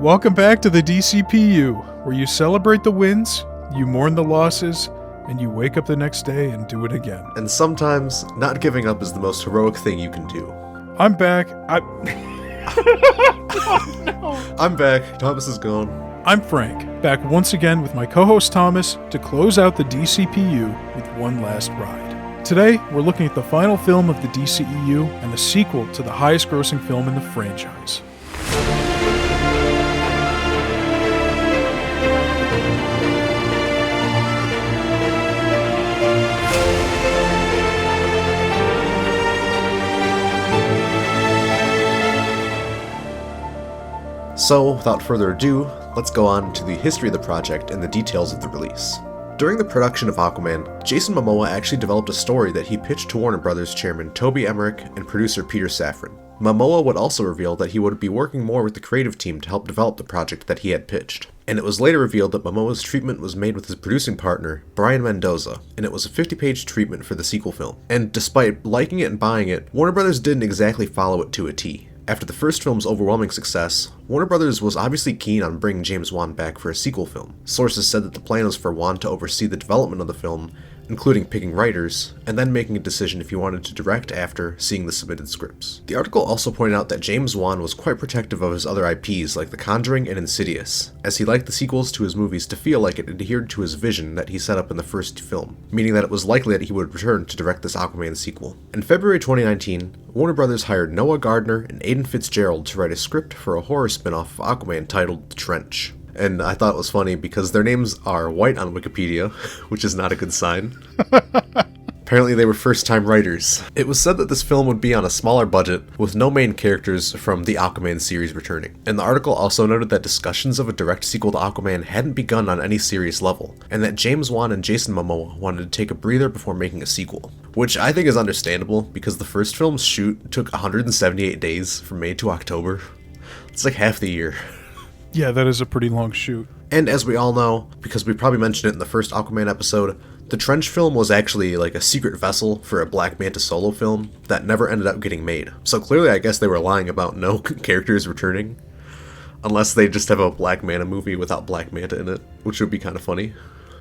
Welcome back to the DCPU, where you celebrate the wins, you mourn the losses, and you wake up the next day and do it again. And sometimes, not giving up is the most heroic thing you can do. I'm back. Oh, no. I'm back. Thomas is gone. I'm Frank, back once again with my co-host Thomas to close out the DCPU with one last ride. Today, we're looking at the final film of the DCEU and the sequel to the highest-grossing film in the franchise. So, without further ado, let's go on to the history of the project and the details of the release. During the production of Aquaman, Jason Momoa actually developed a story that he pitched to Warner Brothers chairman Toby Emmerich and producer Peter Safran. Momoa would also reveal that he would be working more with the creative team to help develop the project that he had pitched. And it was later revealed that Momoa's treatment was made with his producing partner, Brian Mendoza, and it was a 50-page treatment for the sequel film. And despite liking it and buying it, Warner Brothers didn't exactly follow it to a T. After the first film's overwhelming success, Warner Brothers was obviously keen on bringing James Wan back for a sequel film. Sources said that the plan was for Wan to oversee the development of the film, including picking writers, and then making a decision if he wanted to direct after seeing the submitted scripts. The article also pointed out that James Wan was quite protective of his other IPs like The Conjuring and Insidious, as he liked the sequels to his movies to feel like it adhered to his vision that he set up in the first film, meaning that it was likely that he would return to direct this Aquaman sequel. In February 2019, Warner Brothers hired Noah Gardner and Aidan Fitzgerald to write a script for a horror spin-off of Aquaman titled The Trench. And I thought it was funny because their names are white on Wikipedia, which is not a good sign. Apparently they were first-time writers. It was said that this film would be on a smaller budget, with no main characters from the Aquaman series returning. And the article also noted that discussions of a direct sequel to Aquaman hadn't begun on any serious level, and that James Wan and Jason Momoa wanted to take a breather before making a sequel. Which I think is understandable, because the first film's shoot took 178 days from May to October. It's like half the year. Yeah, that is a pretty long shoot. And as we all know, because we probably mentioned it in the first Aquaman episode, the Trench film was actually like a secret vessel for a Black Manta solo film that never ended up getting made. So clearly I guess they were lying about no characters returning. Unless they just have a Black Manta movie without Black Manta in it, which would be kind of funny.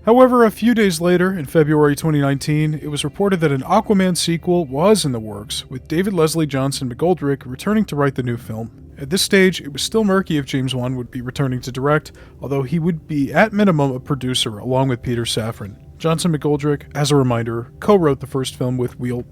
However, a few days later, in February 2019, it was reported that an Aquaman sequel was in the works, with David Leslie Johnson McGoldrick returning to write the new film. At this stage, it was still murky if James Wan would be returning to direct, although he would be, at minimum, a producer, along with Peter Safran. Johnson McGoldrick, as a reminder, co-wrote the first film with Wheelbarrow.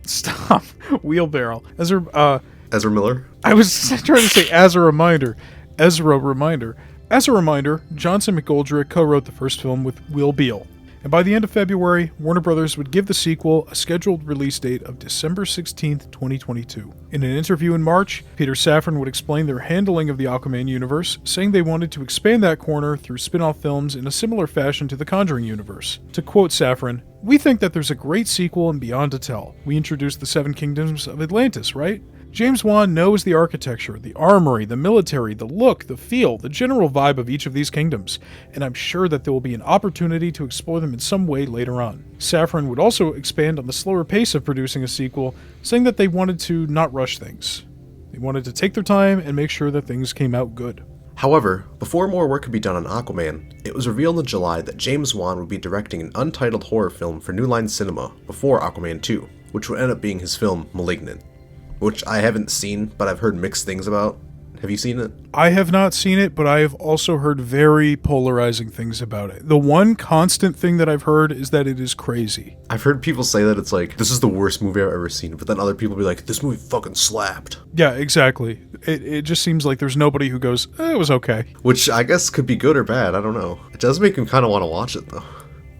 Stop. Wheelbarrow. Ezra Miller? I was trying to say as a reminder. Ezra Reminder. As a reminder, Johnson McGoldrick co-wrote the first film with Will Beal. And by the end of February, Warner Brothers would give the sequel a scheduled release date of December 16th, 2022. In an interview in March, Peter Safran would explain their handling of the Aquaman universe, saying they wanted to expand that corner through spin-off films in a similar fashion to the Conjuring universe. To quote Safran, "We think that there's a great sequel and beyond to tell. We introduced the Seven Kingdoms of Atlantis, right? James Wan knows the architecture, the armory, the military, the look, the feel, the general vibe of each of these kingdoms, and I'm sure that there will be an opportunity to explore them in some way later on." Safran would also expand on the slower pace of producing a sequel, saying that they wanted to not rush things. They wanted to take their time and make sure that things came out good. However, before more work could be done on Aquaman, it was revealed in July that James Wan would be directing an untitled horror film for New Line Cinema before Aquaman 2, which would end up being his film Malignant. Which I haven't seen, but I've heard mixed things about. Have you seen it? I have not seen it, but I have also heard very polarizing things about it. The one constant thing that I've heard is that it is crazy. I've heard people say that it's like, this is the worst movie I've ever seen, but then other people be like, this movie fucking slapped. Yeah, exactly. It just seems like there's nobody who goes, it was okay. Which I guess could be good or bad, I don't know. It does make me kind of want to watch it though.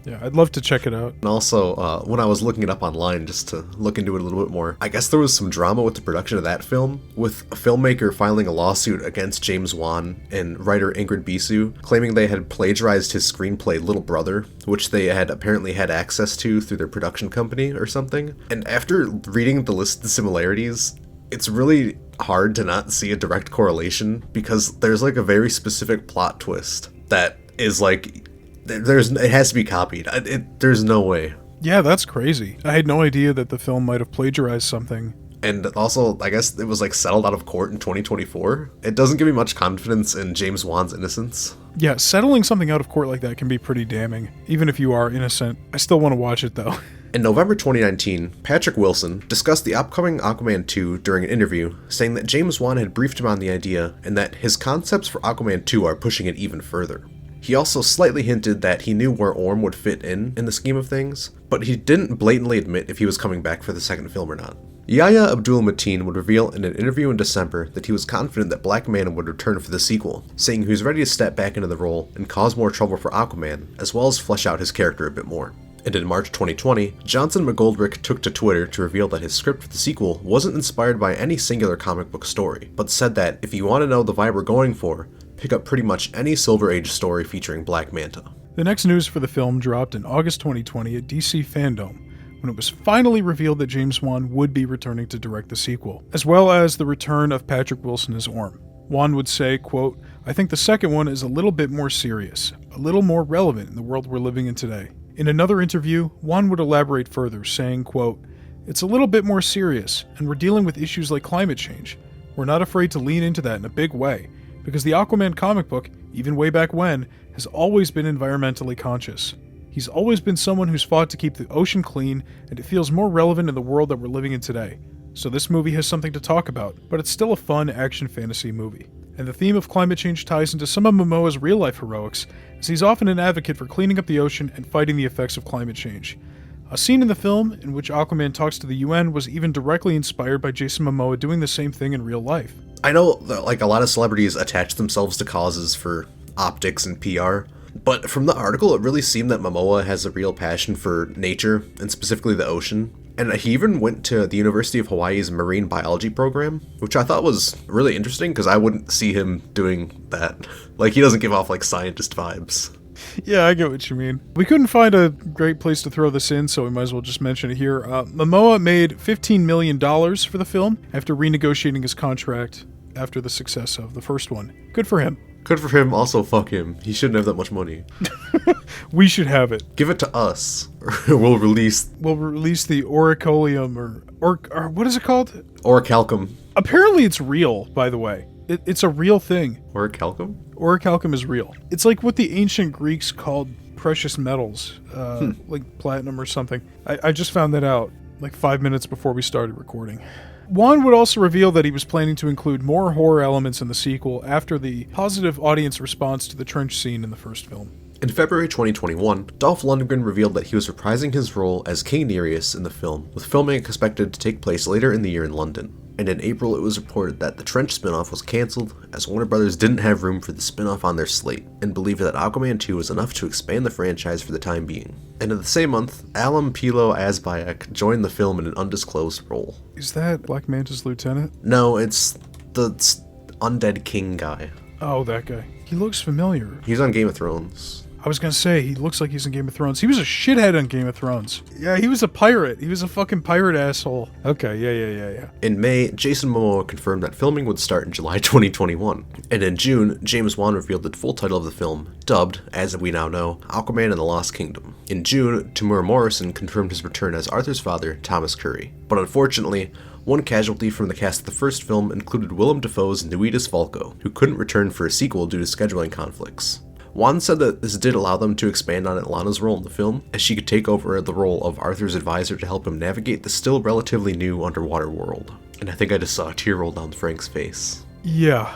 Yeah, I'd love to check it out. And also, when I was looking it up online just to look into it a little bit more, I guess there was some drama with the production of that film, with a filmmaker filing a lawsuit against James Wan and writer Ingrid Bisu, claiming they had plagiarized his screenplay Little Brother, which they had apparently had access to through their production company or something. And after reading the listed similarities, it's really hard to not see a direct correlation, because there's like a very specific plot twist that is like, it has to be copied. There's no way. Yeah, that's crazy. I had no idea that the film might have plagiarized something. And also, I guess it was like settled out of court in 2024. It doesn't give me much confidence in James Wan's innocence. Yeah, settling something out of court like that can be pretty damning, even if you are innocent. I still want to watch it though. In November 2019, Patrick Wilson discussed the upcoming Aquaman 2 during an interview, saying that James Wan had briefed him on the idea and that his concepts for Aquaman 2 are pushing it even further. He also slightly hinted that he knew where Orm would fit in the scheme of things, but he didn't blatantly admit if he was coming back for the second film or not. Yahya Abdul-Mateen would reveal in an interview in December that he was confident that Black Manta would return for the sequel, saying he was ready to step back into the role and cause more trouble for Aquaman, as well as flesh out his character a bit more. And in March 2020, Johnson McGoldrick took to Twitter to reveal that his script for the sequel wasn't inspired by any singular comic book story, but said that if you want to know the vibe we're going for, pick up pretty much any Silver Age story featuring Black Manta. The next news for the film dropped in August 2020 at DC Fandom, when it was finally revealed that James Wan would be returning to direct the sequel, as well as the return of Patrick Wilson as Orm. Wan would say, quote, "I think the second one is a little bit more serious, a little more relevant in the world we're living in today." In another interview, Wan would elaborate further, saying, quote, "It's a little bit more serious, and we're dealing with issues like climate change. We're not afraid to lean into that in a big way, because the Aquaman comic book, even way back when, has always been environmentally conscious. He's always been someone who's fought to keep the ocean clean, and it feels more relevant in the world that we're living in today. So this movie has something to talk about, but it's still a fun action fantasy movie. And the theme of climate change ties into some of Momoa's real-life heroics, as he's often an advocate for cleaning up the ocean and fighting the effects of climate change. A scene in the film in which Aquaman talks to the UN was even directly inspired by Jason Momoa doing the same thing in real life." I know that like a lot of celebrities attach themselves to causes for optics and PR, but from the article it really seemed that Momoa has a real passion for nature, and specifically the ocean. And he even went to the University of Hawaii's marine biology program, which I thought was really interesting because I wouldn't see him doing that. Like, he doesn't give off like scientist vibes. Yeah, I get what you mean. We couldn't find a great place to throw this in, so we might as well just mention it here. Momoa made $15 million for the film after renegotiating his contract after the success of the first one. Good for him. Good for him, also fuck him. He shouldn't have that much money. We should have it. Give it to us, or we'll release the oricolium, or what is it called? Orichalcum. Apparently it's real, by the way. It's a real thing. Orichalcum? Orichalcum is real. It's like what the ancient Greeks called precious metals, like platinum or something. I just found that out like 5 minutes before we started recording. Wan would also reveal that he was planning to include more horror elements in the sequel after the positive audience response to the trench scene in the first film. In February 2021, Dolph Lundgren revealed that he was reprising his role as King Nereus in the film, with filming expected to take place later in the year in London. And in April it was reported that the Trench spin-off was cancelled, as Warner Brothers didn't have room for the spin-off on their slate, and believed that Aquaman 2 was enough to expand the franchise for the time being. And in the same month, Alam Pilo Asbayak joined the film in an undisclosed role. Is that Black Manta's lieutenant? No, it's the Undead King guy. Oh, that guy. He looks familiar. He's on Game of Thrones. I was gonna say, he looks like he's in Game of Thrones. He was a shithead on Game of Thrones. Yeah, he was a pirate. He was a fucking pirate asshole. Okay, yeah. In May, Jason Momoa confirmed that filming would start in July 2021. And in June, James Wan revealed the full title of the film, dubbed, as we now know, Aquaman and the Lost Kingdom. In June, Temuera Morrison confirmed his return as Arthur's father, Thomas Curry. But unfortunately, one casualty from the cast of the first film included Willem Dafoe's Nuitas Falco, who couldn't return for a sequel due to scheduling conflicts. Wan said that this did allow them to expand on Ilana's role in the film, as she could take over the role of Arthur's advisor to help him navigate the still relatively new underwater world. And I think I just saw a tear roll down Frank's face. Yeah,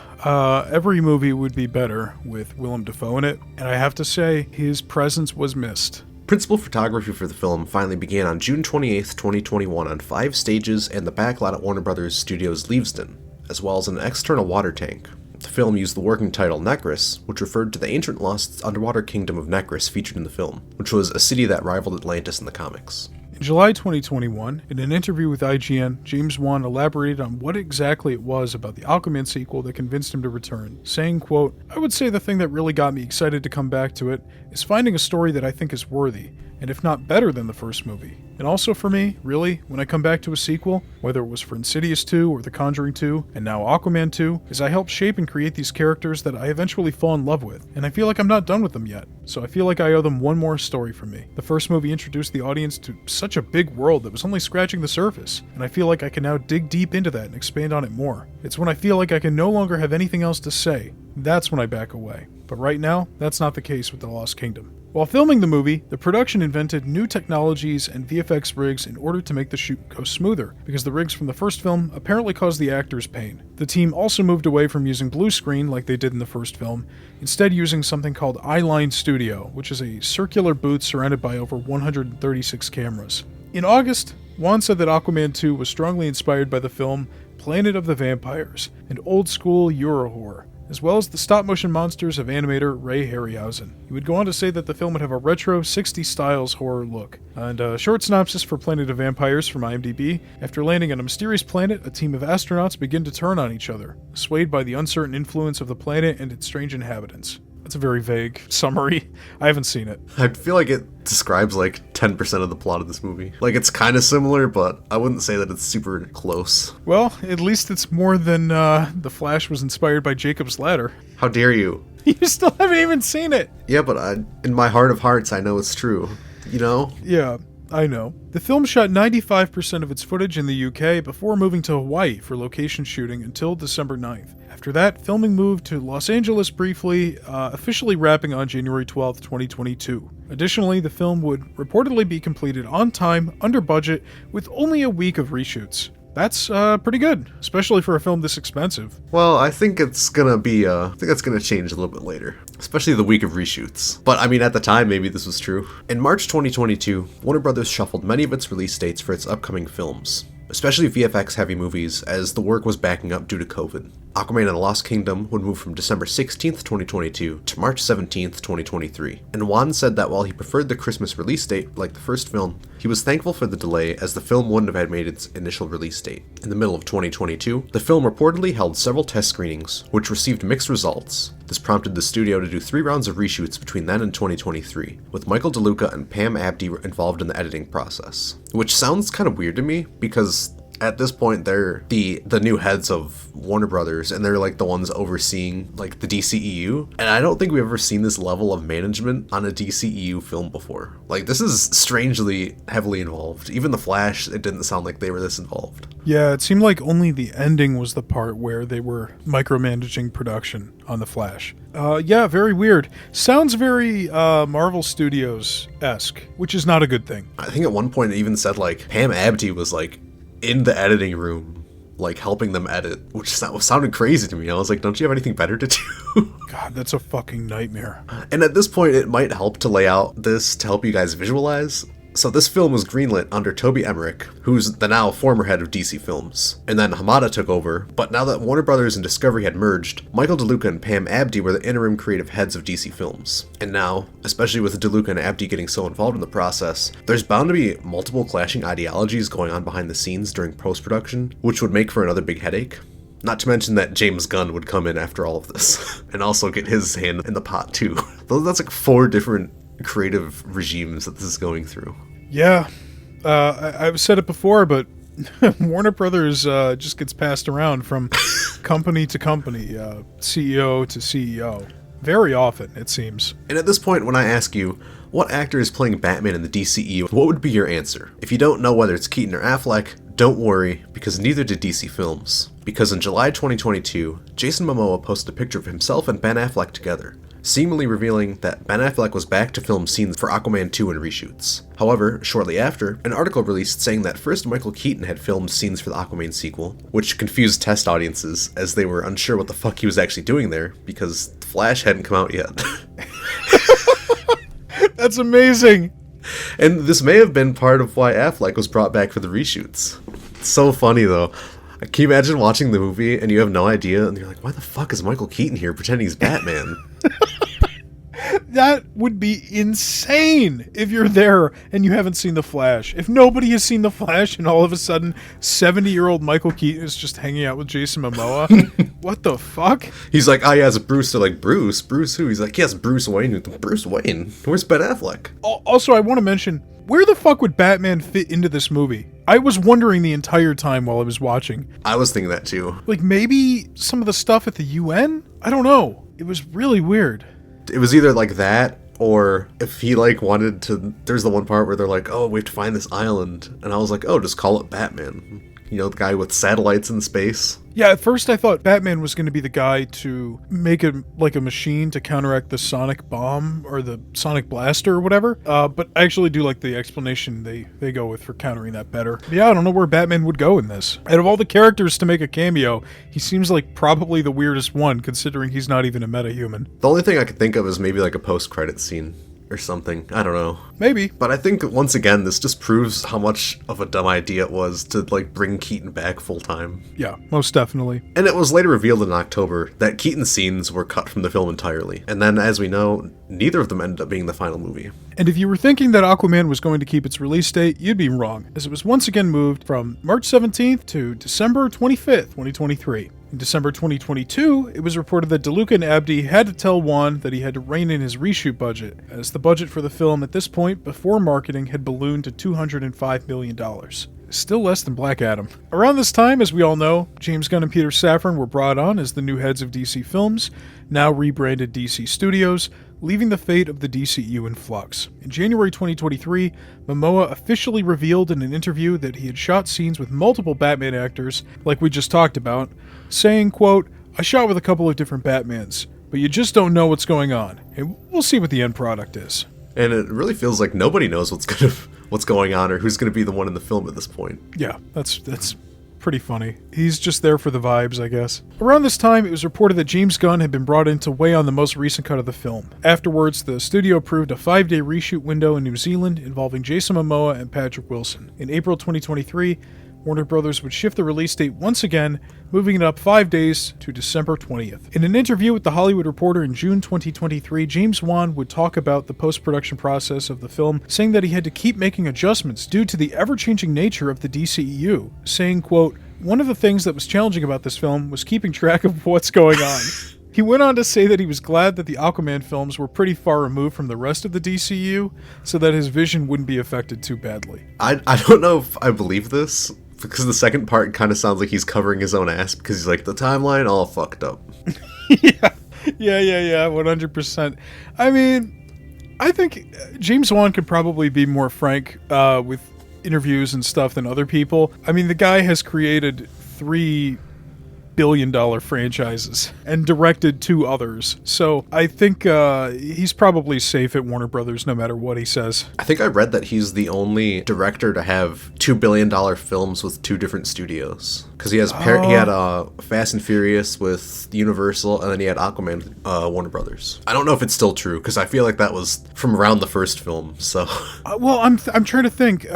every movie would be better with Willem Dafoe in it, and I have to say, his presence was missed. Principal photography for the film finally began on June 28, 2021 on 5 stages and the backlot at Warner Brothers Studios Leavesden, as well as an external water tank. The film used the working title Necris, which referred to the ancient lost underwater kingdom of Necris featured in the film, which was a city that rivaled Atlantis in the comics. In July 2021, in an interview with IGN, James Wan elaborated on what exactly it was about the Aquaman sequel that convinced him to return, saying, quote, "I would say the thing that really got me excited to come back to it is finding a story that I think is worthy, and if not better than the first movie. And also for me, really, when I come back to a sequel, whether it was for Insidious 2 or The Conjuring 2, and now Aquaman 2, is I help shape and create these characters that I eventually fall in love with. And I feel like I'm not done with them yet, so I feel like I owe them one more story from me. The first movie introduced the audience to such a big world that was only scratching the surface, and I feel like I can now dig deep into that and expand on it more. It's when I feel like I can no longer have anything else to say. That's when I back away. But right now, that's not the case with The Lost Kingdom. While filming the movie, the production invented new technologies and VFX rigs in order to make the shoot go smoother, because the rigs from the first film apparently caused the actors pain. The team also moved away from using blue screen like they did in the first film, instead using something called Eyeline Studio, which is a circular booth surrounded by over 136 cameras. In August, Wan said that Aquaman 2 was strongly inspired by the film Planet of the Vampires, an old-school Euro horror, as well as the stop-motion monsters of animator Ray Harryhausen. He would go on to say that the film would have a retro 60s styles horror look. And a short synopsis for Planet of Vampires from IMDb: after landing on a mysterious planet, a team of astronauts begin to turn on each other, swayed by the uncertain influence of the planet and its strange inhabitants. That's a very vague summary. I haven't seen it. I feel like it describes like 10% of the plot of this movie. Like, it's kind of similar, but I wouldn't say that it's super close. Well, at least it's more than The Flash was inspired by Jacob's Ladder. How dare you? You still haven't even seen it. Yeah, but in my heart of hearts, I know it's true. You know? Yeah, I know. The film shot 95% of its footage in the UK before moving to Hawaii for location shooting until December 9th. After that, filming moved to Los Angeles briefly, officially wrapping on January 12th, 2022. Additionally, the film would reportedly be completed on time, under budget, with only a week of reshoots. That's pretty good, especially for a film this expensive. Well, I think it's gonna be, I think that's gonna change a little bit later. Especially the week of reshoots. But I mean, at the time, maybe this was true. In March 2022, Warner Brothers shuffled many of its release dates for its upcoming films, especially VFX-heavy movies, as the work was backing up due to COVID. Aquaman and the Lost Kingdom would move from December 16th, 2022 to March 17th, 2023. And Wan said that while he preferred the Christmas release date, like the first film, he was thankful for the delay as the film wouldn't have had made its initial release date. In the middle of 2022, the film reportedly held several test screenings, which received mixed results. This prompted the studio to do 3 rounds of reshoots between then and 2023, with Michael DeLuca and Pam Abdy involved in the editing process. Which sounds kind of weird to me, because at this point, they're the new heads of Warner Brothers, and they're like the ones overseeing like the DCEU. And I don't think we've ever seen this level of management on a DCEU film before. Like, this is strangely heavily involved. Even The Flash, it didn't sound like they were this involved. Yeah, it seemed like only the ending was the part where they were micromanaging production on The Flash. Yeah, very weird. Sounds very Marvel Studios-esque, which is not a good thing. I think at one point it even said like Pam Abdy was like in the editing room, like helping them edit, which sounded crazy to me. I was like, don't you have anything better to do? God, that's a fucking nightmare. And at this point, it might help to lay out this to help you guys visualize. So this film was greenlit under Toby Emmerich, who's the now former head of DC Films. And then Hamada took over, but now that Warner Brothers and Discovery had merged, Michael DeLuca and Pam Abdy were the interim creative heads of DC Films. And now, especially with DeLuca and Abdy getting so involved in the process, there's bound to be multiple clashing ideologies going on behind the scenes during post-production, which would make for another big headache. Not to mention that James Gunn would come in after all of this, and also get his hand in the pot too. That's like 4 different creative regimes that this is going through. Yeah, I've said it before, but Warner Brothers just gets passed around from company to company, CEO to CEO. Very often, it seems. And at this point, when I ask you, what actor is playing Batman in the DCEU, what would be your answer? If you don't know whether it's Keaton or Affleck, don't worry, because neither did DC Films. Because in July 2022, Jason Momoa posted a picture of himself and Ben Affleck together, seemingly revealing that Ben Affleck was back to film scenes for Aquaman 2 and reshoots. However, shortly after, an article released saying that first Michael Keaton had filmed scenes for the Aquaman sequel, which confused test audiences as they were unsure what the fuck he was actually doing there, because The Flash hadn't come out yet. That's amazing! And this may have been part of why Affleck was brought back for the reshoots. It's so funny though. Can you imagine watching the movie and you have no idea, and you're like, why the fuck is Michael Keaton here pretending he's Batman? That would be insane if you're there and you haven't seen The Flash. If nobody has seen The Flash and all of a sudden 70-year-old Michael Keaton is just hanging out with Jason Momoa, what the fuck? He's like, oh, yeah, it's Bruce. They're like, Bruce? Bruce who? He's like, yes, Bruce Wayne. Bruce Wayne? Where's Ben Affleck? Also, I want to mention, where the fuck would Batman fit into this movie? I was wondering the entire time while I was watching. I was thinking that too. Like, maybe some of the stuff at the UN? I don't know. It was really weird. It was either like that, or if he like wanted to, there's the one part where they're like, oh, we have to find this island. And I was like, oh, just call it Batman. You know, the guy with satellites in space. Yeah, at first I thought Batman was going to be the guy to make a machine to counteract the sonic bomb or the sonic blaster or whatever. But I actually do like the explanation they go with for countering that better. Yeah, I don't know where Batman would go in this. Out of all the characters to make a cameo, he seems like probably the weirdest one, considering he's not even a metahuman. The only thing I could think of is maybe like a post-credit scene or something. I don't know. Maybe. But I think, once again, this just proves how much of a dumb idea it was to, like, bring Keaton back full-time. Yeah, most definitely. And it was later revealed in October that Keaton's scenes were cut from the film entirely. And then, as we know, neither of them ended up being the final movie. And if you were thinking that Aquaman was going to keep its release date, you'd be wrong, as it was once again moved from March 17th to December 25th, 2023. In December 2022, it was reported that DeLuca and Abdi had to tell Wan that he had to rein in his reshoot budget, as the budget for the film at this point, before marketing, had ballooned to $205 million. Still less than Black Adam. Around this time, as we all know, James Gunn and Peter Safran were brought on as the new heads of DC Films, now rebranded DC Studios, leaving the fate of the DCEU in flux. In January 2023, Momoa officially revealed in an interview that he had shot scenes with multiple Batman actors, like we just talked about, saying, quote, "I shot with a couple of different Batmans, but you just don't know what's going on, and we'll see what the end product is." And it really feels like nobody knows what's going on or who's going to be the one in the film at this point. Yeah, that's pretty funny. He's just there for the vibes, I guess. Around this time, it was reported that James Gunn had been brought in to weigh on the most recent cut of the film. Afterwards, the studio approved a 5-day reshoot window in New Zealand involving Jason Momoa and Patrick Wilson. In April 2023, Warner Brothers would shift the release date once again, moving it up 5 days to December 20th. In an interview with The Hollywood Reporter in June 2023, James Wan would talk about the post-production process of the film, saying that he had to keep making adjustments due to the ever-changing nature of the DCEU, saying, quote, "One of the things that was challenging about this film was keeping track of what's going on." He went on to say that he was glad that the Aquaman films were pretty far removed from the rest of the DCU, so that his vision wouldn't be affected too badly. I don't know if I believe this, because the second part kind of sounds like he's covering his own ass, because he's like, the timeline all fucked up. Yeah, 100%. I mean, I think James Wan could probably be more frank with interviews and stuff than other people. I mean, the guy has created 3 billion-dollar franchises and directed 2 others. So I think he's probably safe at Warner Brothers no matter what he says. I think I read that he's the only director to have $2 billion films with 2 different studios. Because he had Fast and Furious with Universal, and then he had Aquaman with Warner Brothers. I don't know if it's still true, because I feel like that was from around the first film, so... well, I'm trying to think.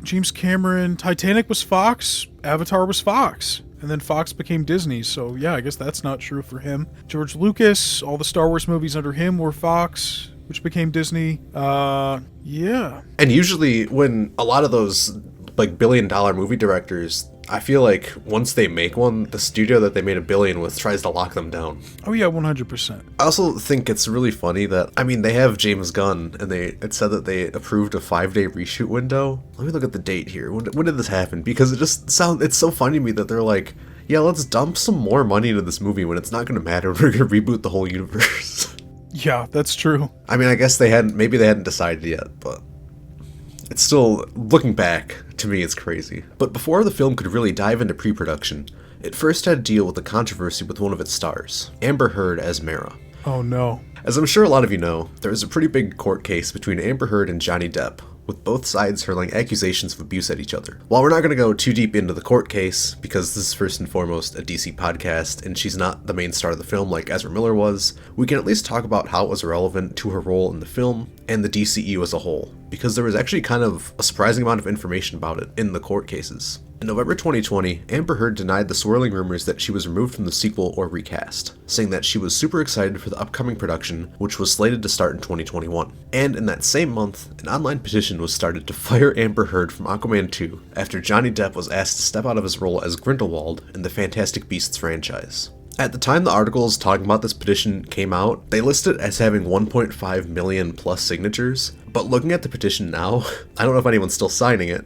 James Cameron, Titanic was Fox, Avatar was Fox. And then Fox became Disney, so yeah, I guess that's not true for him. George Lucas, all the Star Wars movies under him were Fox, which became Disney. Yeah. And usually when a lot of those like billion-dollar movie directors, I feel like once they make one, the studio that they made $1 billion with tries to lock them down. Oh yeah, 100%. I also think it's really funny that, I mean, they have James Gunn, and it said that they approved a 5-day reshoot window. Let me look at the date here. When did this happen? Because it's so funny to me that they're like, yeah, let's dump some more money into this movie when it's not going to matter. We're going to reboot the whole universe. Yeah, that's true. I mean, I guess maybe they hadn't decided yet, but it's still, looking back, to me, it's crazy. But before the film could really dive into pre-production, it first had to deal with the controversy with one of its stars, Amber Heard as Mara. Oh no. As I'm sure a lot of you know, there was a pretty big court case between Amber Heard and Johnny Depp, with both sides hurling accusations of abuse at each other. While we're not going to go too deep into the court case, because this is first and foremost a DC podcast, and she's not the main star of the film like Ezra Miller was, we can at least talk about how it was relevant to her role in the film and the DCEU as a whole, because there was actually kind of a surprising amount of information about it in the court cases. In November 2020, Amber Heard denied the swirling rumors that she was removed from the sequel or recast, saying that she was super excited for the upcoming production, which was slated to start in 2021. And in that same month, an online petition was started to fire Amber Heard from Aquaman 2 after Johnny Depp was asked to step out of his role as Grindelwald in the Fantastic Beasts franchise. At the time the articles talking about this petition came out, they listed it as having 1.5 million plus signatures, but looking at the petition now, I don't know if anyone's still signing it.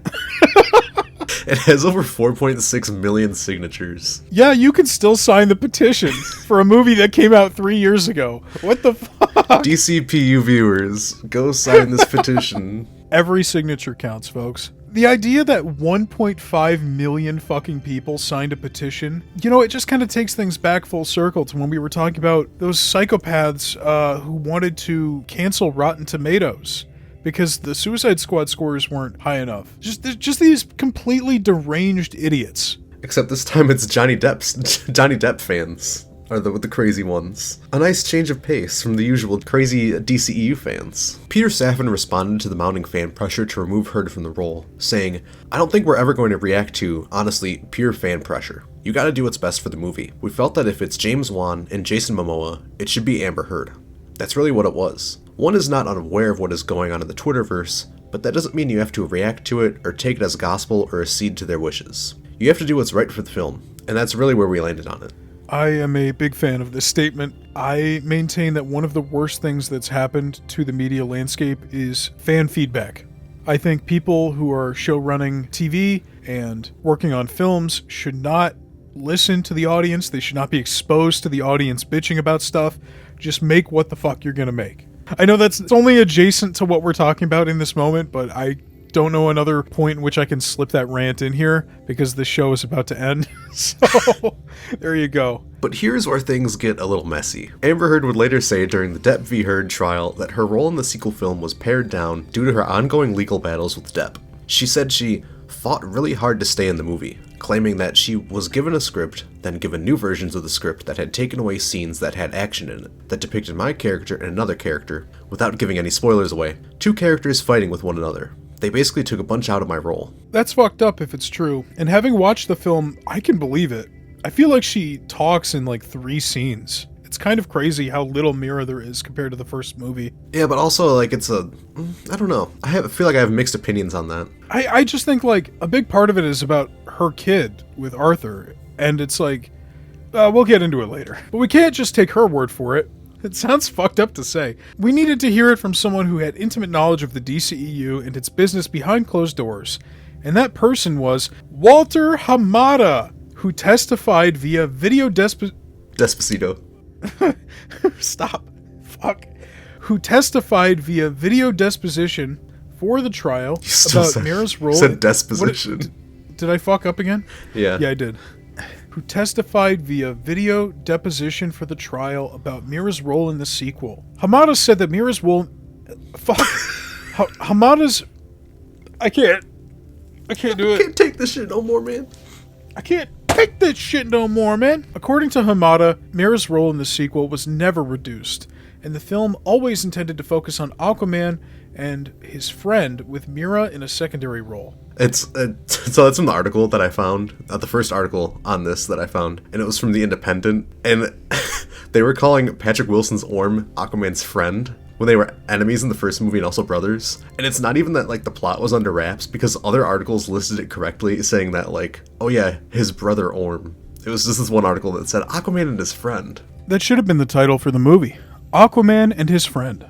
It has over 4.6 million signatures. Yeah, you can still sign the petition for a movie that came out 3 years ago. What the fuck? DCPU viewers, go sign this petition. Every signature counts, folks. The idea that 1.5 million fucking people signed a petition, it just kind of takes things back full circle to when we were talking about those psychopaths who wanted to cancel Rotten Tomatoes because the Suicide Squad scores weren't high enough. Just these completely deranged idiots. Except this time it's Johnny Depp fans are the crazy ones. A nice change of pace from the usual crazy DCEU fans. Peter Safran responded to the mounting fan pressure to remove Heard from the role, saying, "I don't think we're ever going to react to, honestly, pure fan pressure. You gotta do what's best for the movie. We felt that if it's James Wan and Jason Momoa, it should be Amber Heard." That's really what it was. One is not unaware of what is going on in the Twitterverse, but that doesn't mean you have to react to it or take it as gospel or accede to their wishes. You have to do what's right for the film, and that's really where we landed on it. I am a big fan of this statement. I maintain that one of the worst things that's happened to the media landscape is fan feedback. I think people who are show running TV and working on films should not listen to the audience. They should not be exposed to the audience bitching about stuff. Just make what the fuck you're gonna make. I know it's only adjacent to what we're talking about in this moment, but I don't know another point in which I can slip that rant in here because the show is about to end. So, there you go. But here's where things get a little messy. Amber Heard would later say during the Depp v. Heard trial that her role in the sequel film was pared down due to her ongoing legal battles with Depp. She said she fought really hard to stay in the movie, claiming that she was given a script, then given new versions of the script that had taken away scenes that had action in it, that depicted my character and another character, without giving any spoilers away, two characters fighting with one another. They basically took a bunch out of my role. That's fucked up if it's true. And having watched the film, I can believe it. I feel like she talks in like 3 scenes. It's kind of crazy how little Mira there is compared to the first movie. Yeah, but also like I don't know. I feel like I have mixed opinions on that. I just think like a big part of it is about her kid with Arthur. And it's like, we'll get into it later. But we can't just take her word for it. It sounds fucked up to say. We needed to hear it from someone who had intimate knowledge of the DCEU and its business behind closed doors. And that person was Walter Hamada, who testified via video Despacito. Stop. Fuck. Who testified via video disposition for the trial about Mira's role. Said disposition. Did I fuck up again? Yeah. Yeah, I did. Who testified via video deposition for the trial about Mira's role in the sequel. Hamada said that Mira's role... Fuck. Hamada's... I can't do it. I can't take this shit no more, man. I can't take this shit no more, man. According to Hamada, Mira's role in the sequel was never reduced, and the film always intended to focus on Aquaman and his friend, with Mira in a secondary role. So that's from the article that I found, the first article on this that I found, and it was from The Independent, and they were calling Patrick Wilson's Orm Aquaman's friend when they were enemies in the first movie and also brothers. And it's not even that like the plot was under wraps, because other articles listed it correctly, saying that like, oh yeah, his brother Orm. It was just this one article that said Aquaman and his friend. That should have been the title for the movie. Aquaman and his friend.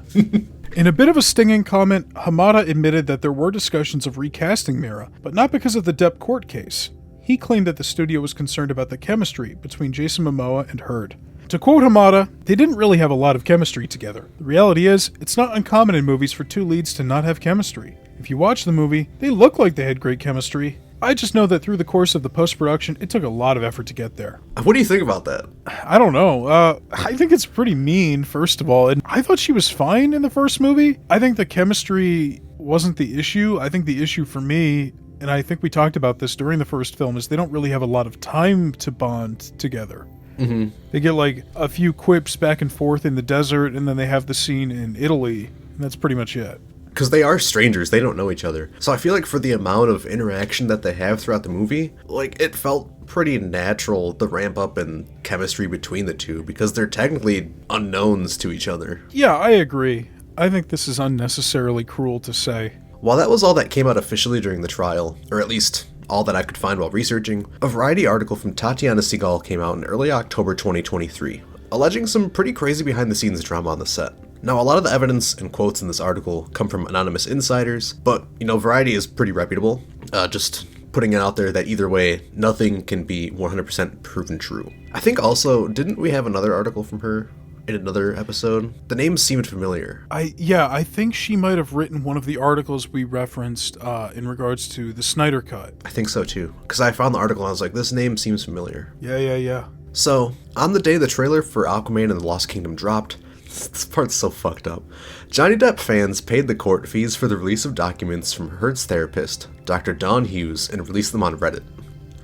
In a bit of a stinging comment, Hamada admitted that there were discussions of recasting Mira, but not because of the Depp court case. He claimed that the studio was concerned about the chemistry between Jason Momoa and Heard. To quote Hamada, they didn't really have a lot of chemistry together. The reality is, it's not uncommon in movies for 2 leads to not have chemistry. If you watch the movie, they look like they had great chemistry. I just know that through the course of the post-production, it took a lot of effort to get there. What do you think about that? I don't know. I think it's pretty mean, first of all. And I thought she was fine in the first movie. I think the chemistry wasn't the issue. I think the issue for me, and I think we talked about this during the first film, is they don't really have a lot of time to bond together. Mm-hmm. They get like a few quips back and forth in the desert, and then they have the scene in Italy, and that's pretty much it. because they are strangers, they don't know each other. So I feel like for the amount of interaction that they have throughout the movie, like, it felt pretty natural, the ramp up in chemistry between the two, because they're technically unknowns to each other. Yeah, I agree. I think this is unnecessarily cruel to say. While that was all that came out officially during the trial, or at least all that I could find while researching, a Variety article from Tatiana Segal came out in early October 2023, alleging some pretty crazy behind-the-scenes drama on the set. Now, a lot of the evidence and quotes in this article come from anonymous insiders, but, Variety is pretty reputable. Just putting it out there that either way, nothing can be 100% proven true. I think also, didn't we have another article from her in another episode? The name seemed familiar. I think she might have written one of the articles we referenced in regards to the Snyder Cut. I think so too, because I found the article and I was like, this name seems familiar. Yeah. So, on the day the trailer for Aquaman and the Lost Kingdom dropped, this part's so fucked up, Johnny Depp fans paid the court fees for the release of documents from Heard's therapist, Dr. Dawn Hughes, and released them on Reddit.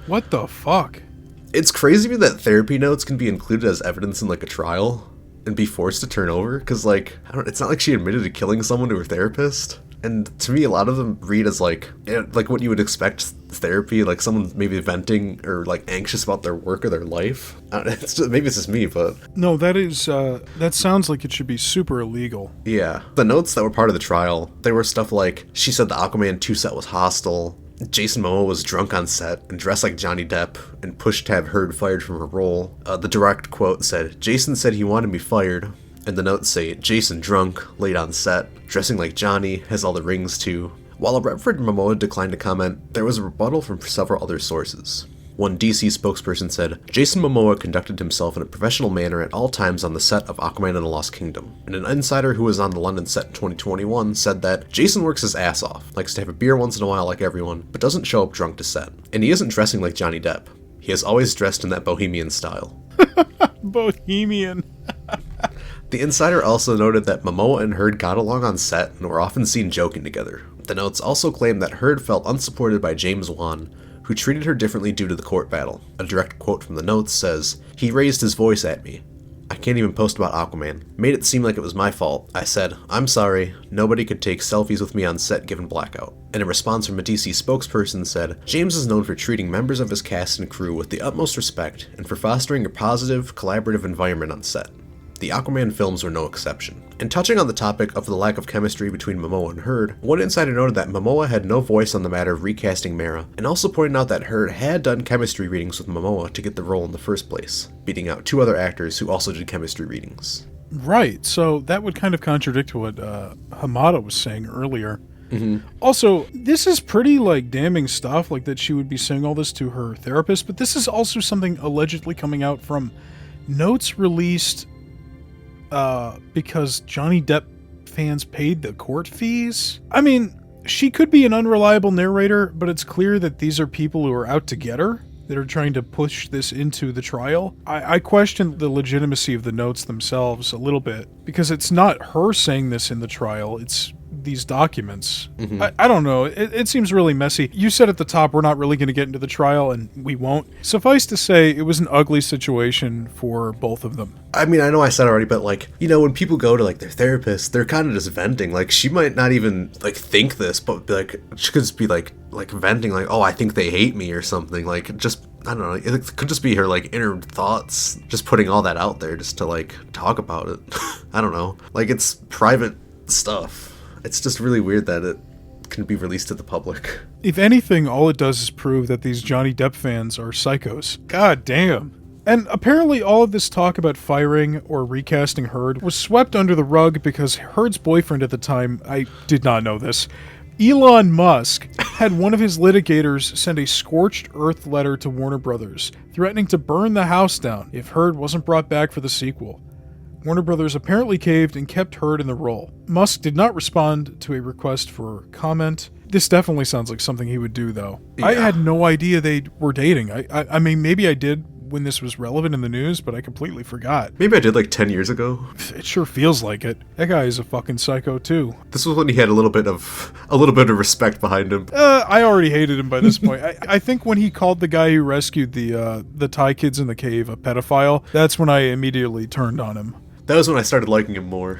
What the fuck? It's crazy to me that therapy notes can be included as evidence in, like, a trial and be forced to turn over, because, like, it's not like she admitted to killing someone to her therapist. And to me, a lot of them read as, like what you would expect therapy, like someone maybe venting or, like, anxious about their work or their life. Maybe it's just me, but... No, that sounds like it should be super illegal. Yeah. The notes that were part of the trial, they were stuff like, she said the Aquaman 2 set was hostile, Jason Momoa was drunk on set and dressed like Johnny Depp and pushed to have Heard fired from her role. The direct quote said, Jason said he wanted me fired. And the notes say, Jason drunk, late on set, dressing like Johnny, has all the rings too. While a rep for Momoa declined to comment, there was a rebuttal from several other sources. One DC spokesperson said, Jason Momoa conducted himself in a professional manner at all times on the set of Aquaman and the Lost Kingdom. And an insider who was on the London set in 2021 said that Jason works his ass off, likes to have a beer once in a while like everyone, but doesn't show up drunk to set. And he isn't dressing like Johnny Depp. He has always dressed in that bohemian style. Bohemian. The insider also noted that Momoa and Heard got along on set and were often seen joking together. The notes also claimed that Heard felt unsupported by James Wan, who treated her differently due to the court battle. A direct quote from the notes says, he raised his voice at me. I can't even post about Aquaman. Made it seem like it was my fault. I said, I'm sorry, nobody could take selfies with me on set given blackout. And a response from a DC spokesperson said, James is known for treating members of his cast and crew with the utmost respect and for fostering a positive, collaborative environment on set. The Aquaman films were no exception. And touching on the topic of the lack of chemistry between Momoa and Heard, one insider noted that Momoa had no voice on the matter of recasting Mera, and also pointed out that Heard had done chemistry readings with Momoa to get the role in the first place, beating out two other actors who also did chemistry readings. Right, so that would kind of contradict what Hamada was saying earlier. Mm-hmm. Also, this is pretty, like, damning stuff, like that she would be saying all this to her therapist, but this is also something allegedly coming out from notes released because Johnny Depp fans paid the court fees. I mean, she could be an unreliable narrator, but it's clear that these are people who are out to get her, that are trying to push this into the trial. I question the legitimacy of the notes themselves a little bit, because it's not her saying this in the trial, it's these documents. Mm-hmm. I don't know. It seems really messy. You said at the top we're not really going to get into the trial, and we won't. Suffice to say, it was an ugly situation for both of them. I mean, I know I said already, but, like, when people go to, like, their therapist, they're kind of just venting. Like, she might not even, like, think this, but, like, she could just be, like venting, like, oh, I think they hate me or something. Like, just, I don't know. It could just be her, like, inner thoughts, just putting all that out there just to, like, talk about it. I don't know. Like, it's private stuff. It's just really weird that it can be released to the public. If anything, all it does is prove that these Johnny Depp fans are psychos. God damn. And apparently all of this talk about firing or recasting Heard was swept under the rug because Heard's boyfriend at the time, I did not know this, Elon Musk, had one of his litigators send a scorched earth letter to Warner Brothers, threatening to burn the house down if Heard wasn't brought back for the sequel. Warner Brothers apparently caved and kept Heard in the role. Musk did not respond to a request for comment. This definitely sounds like something he would do, though. Yeah. I had no idea they were dating. I mean, maybe I did when this was relevant in the news, but I completely forgot. Maybe I did like 10 years ago. It sure feels like it. That guy is a fucking psycho, too. This was when he had a little bit of respect behind him. I already hated him by this point. I think when he called the guy who rescued the Thai kids in the cave a pedophile, that's when I immediately turned on him. That was when I started liking him more.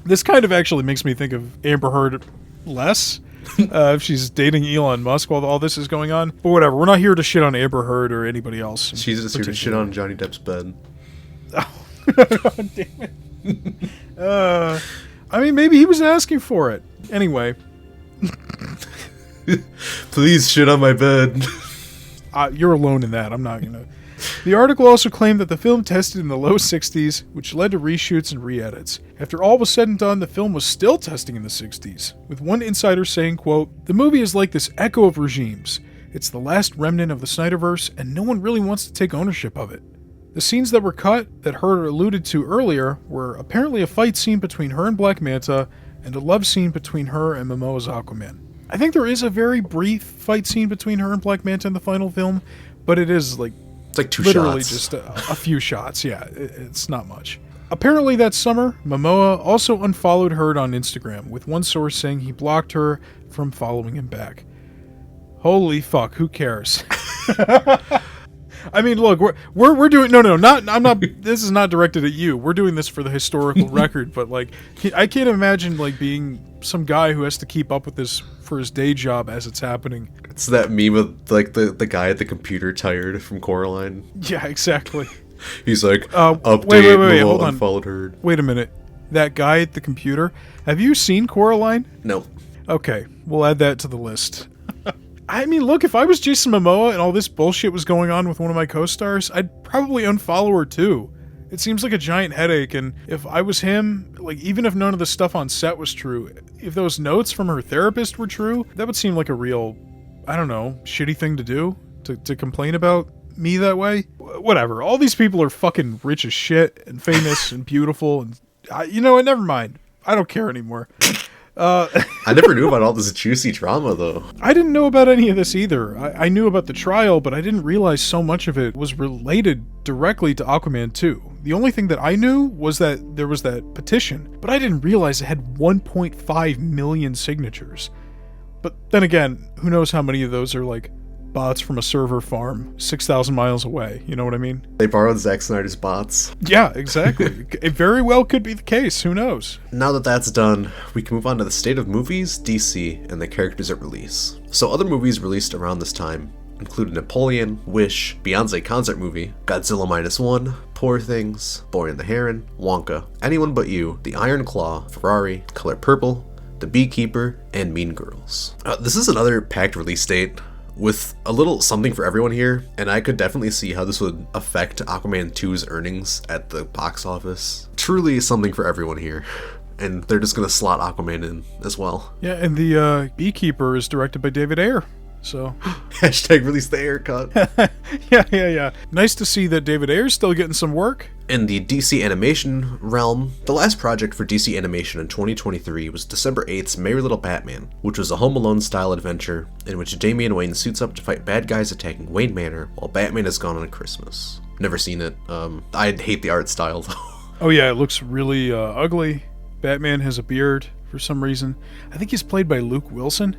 This kind of actually makes me think of Amber Heard less. If she's dating Elon Musk while all this is going on. But whatever, we're not here to shit on Amber Heard or anybody else. She's just here to shit on Johnny Depp's bed. Oh, God damn it. I mean, maybe he was asking for it. Anyway. Please shit on my bed. You're alone in that. I'm not going to. The article also claimed that the film tested in the low 60s, which led to reshoots and re-edits. After all was said and done, the film was still testing in the 60s, with one insider saying, quote, "The movie is like this echo of regimes. It's the last remnant of the Snyderverse, and no one really wants to take ownership of it." The scenes that were cut, that Heard alluded to earlier, were apparently a fight scene between her and Black Manta, and a love scene between her and Momoa's Aquaman. I think there is a very brief fight scene between her and Black Manta in the final film, but it is like... It's like two literally shots. Just a few shots, yeah. It's not much. Apparently that summer, Momoa also unfollowed Heard on Instagram, with one source saying he blocked her from following him back. Holy fuck, who cares? I mean, look, we're doing... No, I'm not... This is not directed at you. We're doing this for the historical record, but, like, I can't imagine, like, being some guy who has to keep up with this for his day job as it's happening. It's that meme of, like, the guy at the computer tired from Coraline. Yeah, exactly. He's like, update, wait, hold on. Unfollowed Heard. Wait a minute. That guy at the computer? Have you seen Coraline? No. Okay, we'll add that to the list. I mean, look, if I was Jason Momoa and all this bullshit was going on with one of my co-stars, I'd probably unfollow her too. It seems like a giant headache, and if I was him, like, even if none of the stuff on set was true, if those notes from her therapist were true, that would seem like a real, I don't know, shitty thing to do, to complain about me that way. Whatever, all these people are fucking rich as shit, and famous, and beautiful, and, you know what, never mind. I don't care anymore. I never knew about all this juicy drama, though. I didn't know about any of this either. I knew about the trial, but I didn't realize so much of it was related directly to Aquaman 2. The only thing that I knew was that there was that petition, but I didn't realize it had 1.5 million signatures. But then again, who knows how many of those are, like, bots from a server farm 6,000 miles away, you know what I mean? They borrowed Zack Snyder's bots. Yeah, exactly. It very well could be the case, who knows? Now that that's done, we can move on to the state of movies, DC, and the characters at release. So other movies released around this time included Napoleon, Wish, Beyonce concert movie, Godzilla -1, Poor Things, Boy and the Heron, Wonka, Anyone But You, The Iron Claw, Ferrari, Color Purple, The Beekeeper, and Mean Girls. This is another packed release date, with a little something for everyone here, and I could definitely see how this would affect Aquaman 2's earnings at the box office. Truly something for everyone here, and they're just gonna slot Aquaman in as well. Yeah, and the Beekeeper is directed by David Ayer, so... Hashtag release the Ayer cut. Yeah. Nice to see that David Ayer's still getting some work. In the DC animation realm, the last project for DC animation in 2023 was December 8th's Merry Little Batman, which was a Home Alone-style adventure in which Damian Wayne suits up to fight bad guys attacking Wayne Manor while Batman is gone on Christmas. Never seen it. I hate the art style, though. Oh yeah, it looks really ugly. Batman has a beard for some reason. I think he's played by Luke Wilson.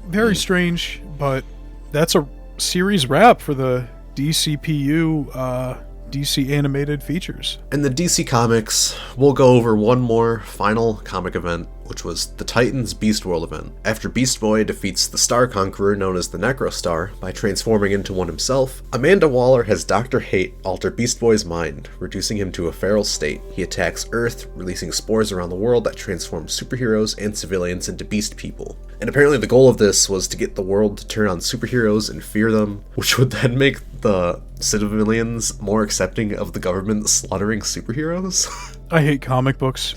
Very strange, but that's a series wrap for the DCPU, DC animated features. In the DC Comics, we'll go over one more final comic event, which was the Titans Beast World event. After Beast Boy defeats the Star Conqueror known as the Necro Star by transforming into one himself, Amanda Waller has Dr. Hate alter Beast Boy's mind, reducing him to a feral state. He attacks Earth, releasing spores around the world that transform superheroes and civilians into beast people. And apparently the goal of this was to get the world to turn on superheroes and fear them, which would then make the civilians more accepting of the government slaughtering superheroes. I hate comic books.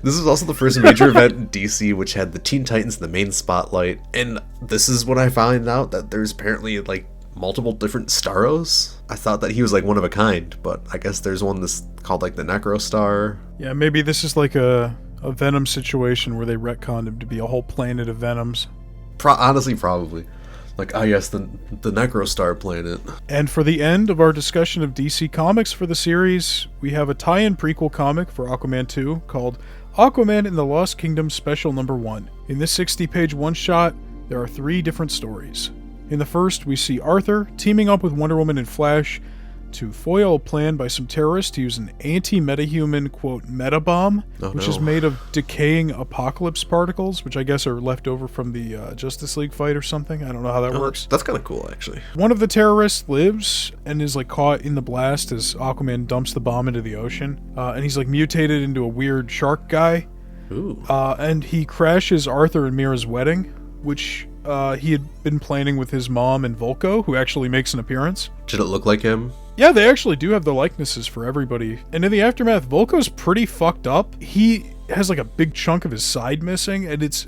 This is also the first major event in DC which had the Teen Titans in the main spotlight, and this is when I found out that there's apparently like multiple different Starros. I thought that he was like one of a kind, but I guess there's one that's called like the Necro Star. Yeah, maybe this is like a Venom situation where they retconned him to be a whole planet of Venoms. Honestly, probably. Like, yes, the Necro Star planet. And for the end of our discussion of DC Comics for the series, we have a tie-in prequel comic for Aquaman 2 called Aquaman in the Lost Kingdom Special Number 1. In this 60-page one-shot, there are 3 different stories. In the first, we see Arthur teaming up with Wonder Woman and Flash to foil a plan by some terrorists to use an anti-metahuman, quote, metabomb, which is made of decaying apocalypse particles, which I guess are left over from the Justice League fight or something. I don't know how that works. That's kind of cool, actually. One of the terrorists lives and is, like, caught in the blast as Aquaman dumps the bomb into the ocean. And he's, like, mutated into a weird shark guy. Ooh. And he crashes Arthur and Mira's wedding, which he had been planning with his mom and Volko, who actually makes an appearance. Did it look like him? Yeah, they actually do have the likenesses for everybody. And in the aftermath, Volko's pretty fucked up. He has like a big chunk of his side missing, and it's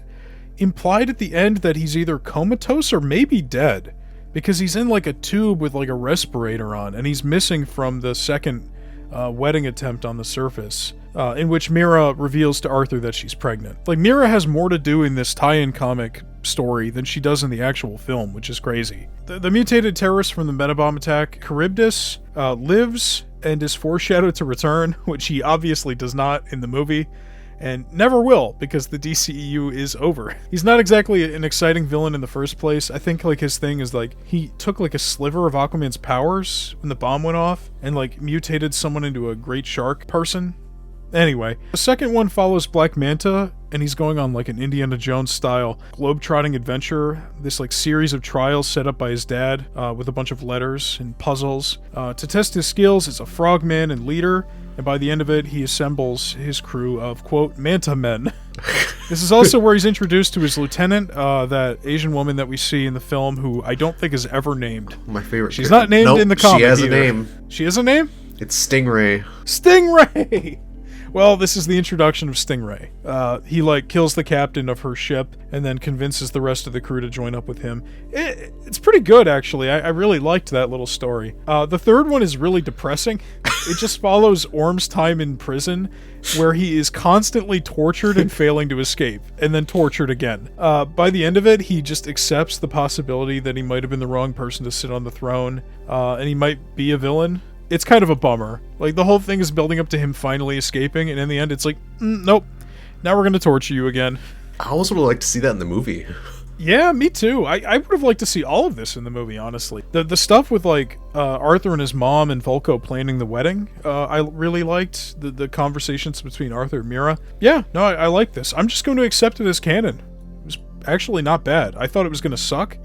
implied at the end that he's either comatose or maybe dead, because he's in like a tube with like a respirator on, and he's missing from the second wedding attempt on the surface, in which Mira reveals to Arthur that she's pregnant. Like, Mira has more to do in this tie-in comic story than she does in the actual film, which is crazy. The mutated terrorist from the metabomb attack, Charybdis, lives and is foreshadowed to return, which he obviously does not in the movie, and never will, because the DCEU is over. He's not exactly an exciting villain in the first place. I think, like, his thing is, like, he took, like, a sliver of Aquaman's powers when the bomb went off, and, like, mutated someone into a great shark person. Anyway, the second one follows Black Manta, and he's going on like an Indiana Jones style globe-trotting adventure, this like series of trials set up by his dad with a bunch of letters and puzzles. To test his skills as a frogman and leader, and by the end of it, he assembles his crew of, quote, Manta Men. This is also where he's introduced to his lieutenant, that Asian woman that we see in the film, who I don't think is ever named. My favorite. She's not named in the comic. She has either. a name. She has a name? It's Stingray. Stingray! Well, this is the introduction of Stingray. He, like, kills the captain of her ship and then convinces the rest of the crew to join up with him. It's pretty good, actually. I really liked that little story. The third one is really depressing. It just follows Orm's time in prison, where he is constantly tortured and failing to escape, and then tortured again. By the end of it, he just accepts the possibility that he might have been the wrong person to sit on the throne, and he might be a villain. It's kind of a bummer. Like, the whole thing is building up to him finally escaping, and in the end, it's like, nope. Now we're going to torture you again. I almost would have liked to see that in the movie. Yeah, me too. I would have liked to see all of this in the movie, honestly. The stuff with, like, Arthur and his mom and Volko planning the wedding, I really liked. The conversations between Arthur and Mira. Yeah, no, I like this. I'm just going to accept it as canon. It was actually not bad. I thought it was going to suck.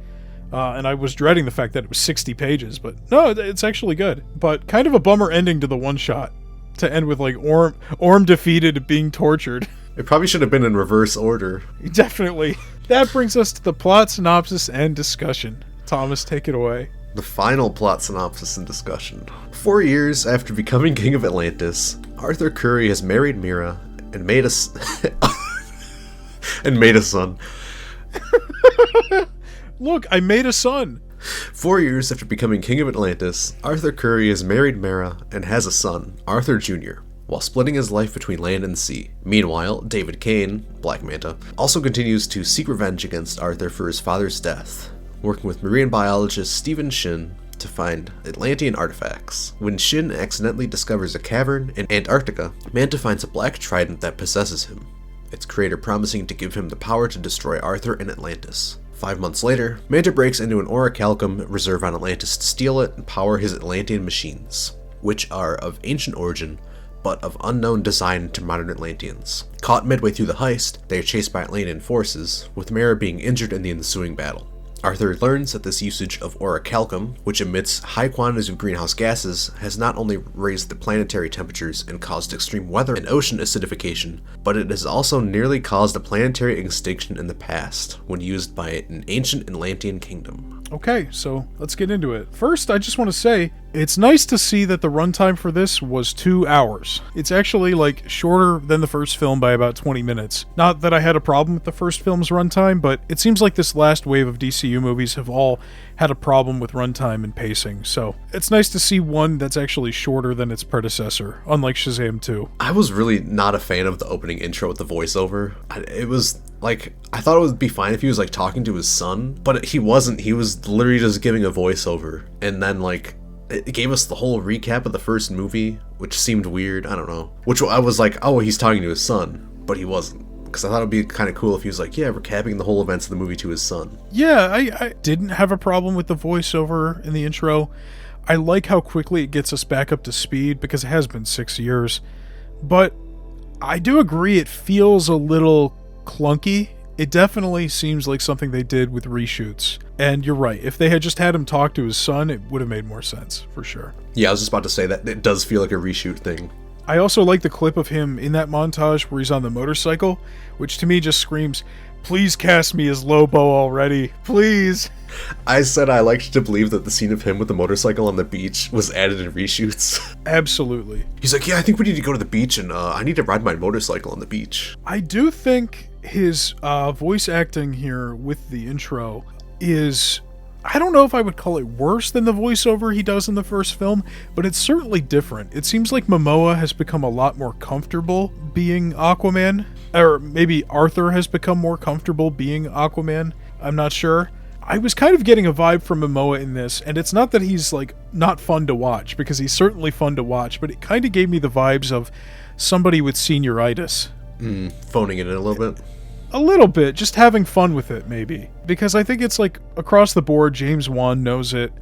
And I was dreading the fact that it was 60 pages, but no, it's actually good. But kind of a bummer ending to the one-shot. To end with, like, Orm defeated, being tortured. It probably should have been in reverse order. Definitely. That brings us to the plot synopsis and discussion. Thomas, take it away. The final plot synopsis and discussion. 4 years after becoming king of Atlantis, Arthur Curry has married Mira and made a son. Look, I made a son. 4 years after becoming king of Atlantis, Arthur Curry has married Mira and has a son, Arthur Jr., while splitting his life between land and sea. Meanwhile, David Kane, Black Manta, also continues to seek revenge against Arthur for his father's death, working with marine biologist Stephen Shin to find Atlantean artifacts. When Shin accidentally discovers a cavern in Antarctica, Manta finds a black trident that possesses him, its creator promising to give him the power to destroy Arthur and Atlantis. 5 months later, Manta breaks into an orichalcum reserve on Atlantis to steal it and power his Atlantean machines, which are of ancient origin, but of unknown design to modern Atlanteans. Caught midway through the heist, they are chased by Atlantean forces, with Mira being injured in the ensuing battle. Arthur learns that this usage of orichalcum, which emits high quantities of greenhouse gases, has not only raised the planetary temperatures and caused extreme weather and ocean acidification, but it has also nearly caused a planetary extinction in the past, when used by an ancient Atlantean kingdom. Okay, so let's get into it. First, I just want to say, it's nice to see that the runtime for this was 2 hours. It's actually, like, shorter than the first film by about 20 minutes. Not that I had a problem with the first film's runtime, but it seems like this last wave of DCU movies have all had a problem with runtime and pacing, so it's nice to see one that's actually shorter than its predecessor, unlike Shazam 2. I was really not a fan of the opening intro with the voiceover. It was, like, I thought it would be fine if he was, like, talking to his son, but he wasn't. He was literally just giving a voiceover, and then, like, it gave us the whole recap of the first movie, which seemed weird. I don't know. Which I was like, oh, he's talking to his son, but he wasn't. Because I thought it'd be kind of cool if he was like, yeah, recapping the whole events of the movie to his son. Yeah, I didn't have a problem with the voiceover in the intro. I like how quickly it gets us back up to speed because it has been 6 years. But I do agree it feels a little clunky. It definitely seems like something they did with reshoots. And you're right, if they had just had him talk to his son, it would have made more sense, for sure. Yeah, I was just about to say that it does feel like a reshoot thing. I also like the clip of him in that montage where he's on the motorcycle, which to me just screams, please cast me as Lobo already, please. I said I liked to believe that the scene of him with the motorcycle on the beach was added in reshoots. Absolutely. He's like, yeah, I think we need to go to the beach and I need to ride my motorcycle on the beach. I do think his voice acting here with the intro is, I don't know if I would call it worse than the voiceover he does in the first film, but it's certainly different. It seems like Momoa has become a lot more comfortable being Aquaman, or maybe Arthur has become more comfortable being Aquaman. I'm not sure. I was kind of getting a vibe from Momoa in this, and it's not that he's like not fun to watch, because he's certainly fun to watch, but it kind of gave me the vibes of somebody with senioritis. Phoning it in a little bit. A little bit, just having fun with it, maybe. Because I think it's like, across the board, James Wan knows it.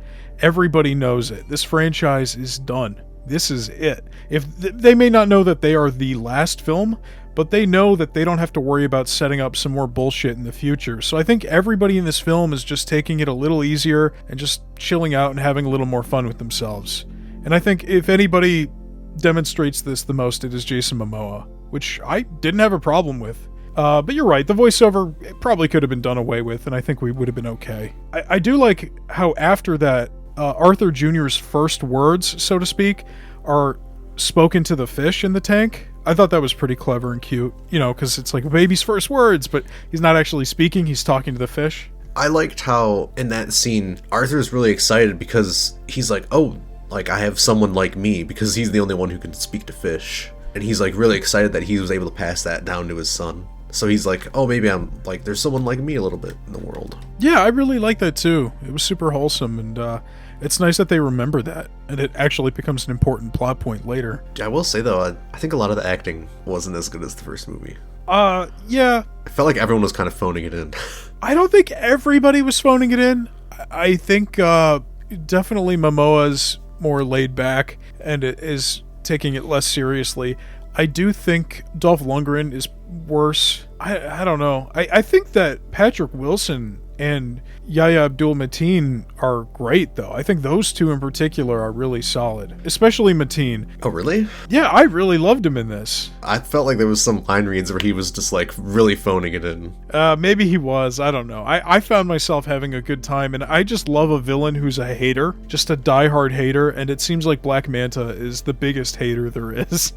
Everybody knows it. This franchise is done. This is it. If they may not know that they are the last film, but they know that they don't have to worry about setting up some more bullshit in the future. So I think everybody in this film is just taking it a little easier and just chilling out and having a little more fun with themselves. And I think if anybody demonstrates this the most, it is Jason Momoa, which I didn't have a problem with. But you're right, the voiceover probably could have been done away with, and I think we would have been okay. I do like how after that, Arthur Jr.'s first words, so to speak, are spoken to the fish in the tank. I thought that was pretty clever and cute, you know, because it's like a baby's first words, but he's not actually speaking, he's talking to the fish. I liked how, in that scene, Arthur's really excited because he's like, oh, like, I have someone like me, because he's the only one who can speak to fish. And he's like really excited that he was able to pass that down to his son. So he's like, oh, maybe I'm like, there's someone like me a little bit in the world. Yeah, I really like that too. It was super wholesome, and it's nice that they remember that, and it actually becomes an important plot point later. I will say though, I think a lot of the acting wasn't as good as the first movie. Yeah. I felt like everyone was kind of phoning it in. I don't think everybody was phoning it in. I think definitely Momoa's more laid back and it is taking it less seriously. I do think Dolph Lundgren is worse. I don't know. I think that Patrick Wilson and Yahya Abdul-Mateen are great, though. I think those two in particular are really solid, especially Mateen. Oh, really? Yeah, I really loved him in this. I felt like there was some line reads where he was just like really phoning it in. Maybe he was. I don't know. I found myself having a good time, and I just love a villain who's a hater, just a diehard hater, and it seems like Black Manta is the biggest hater there is.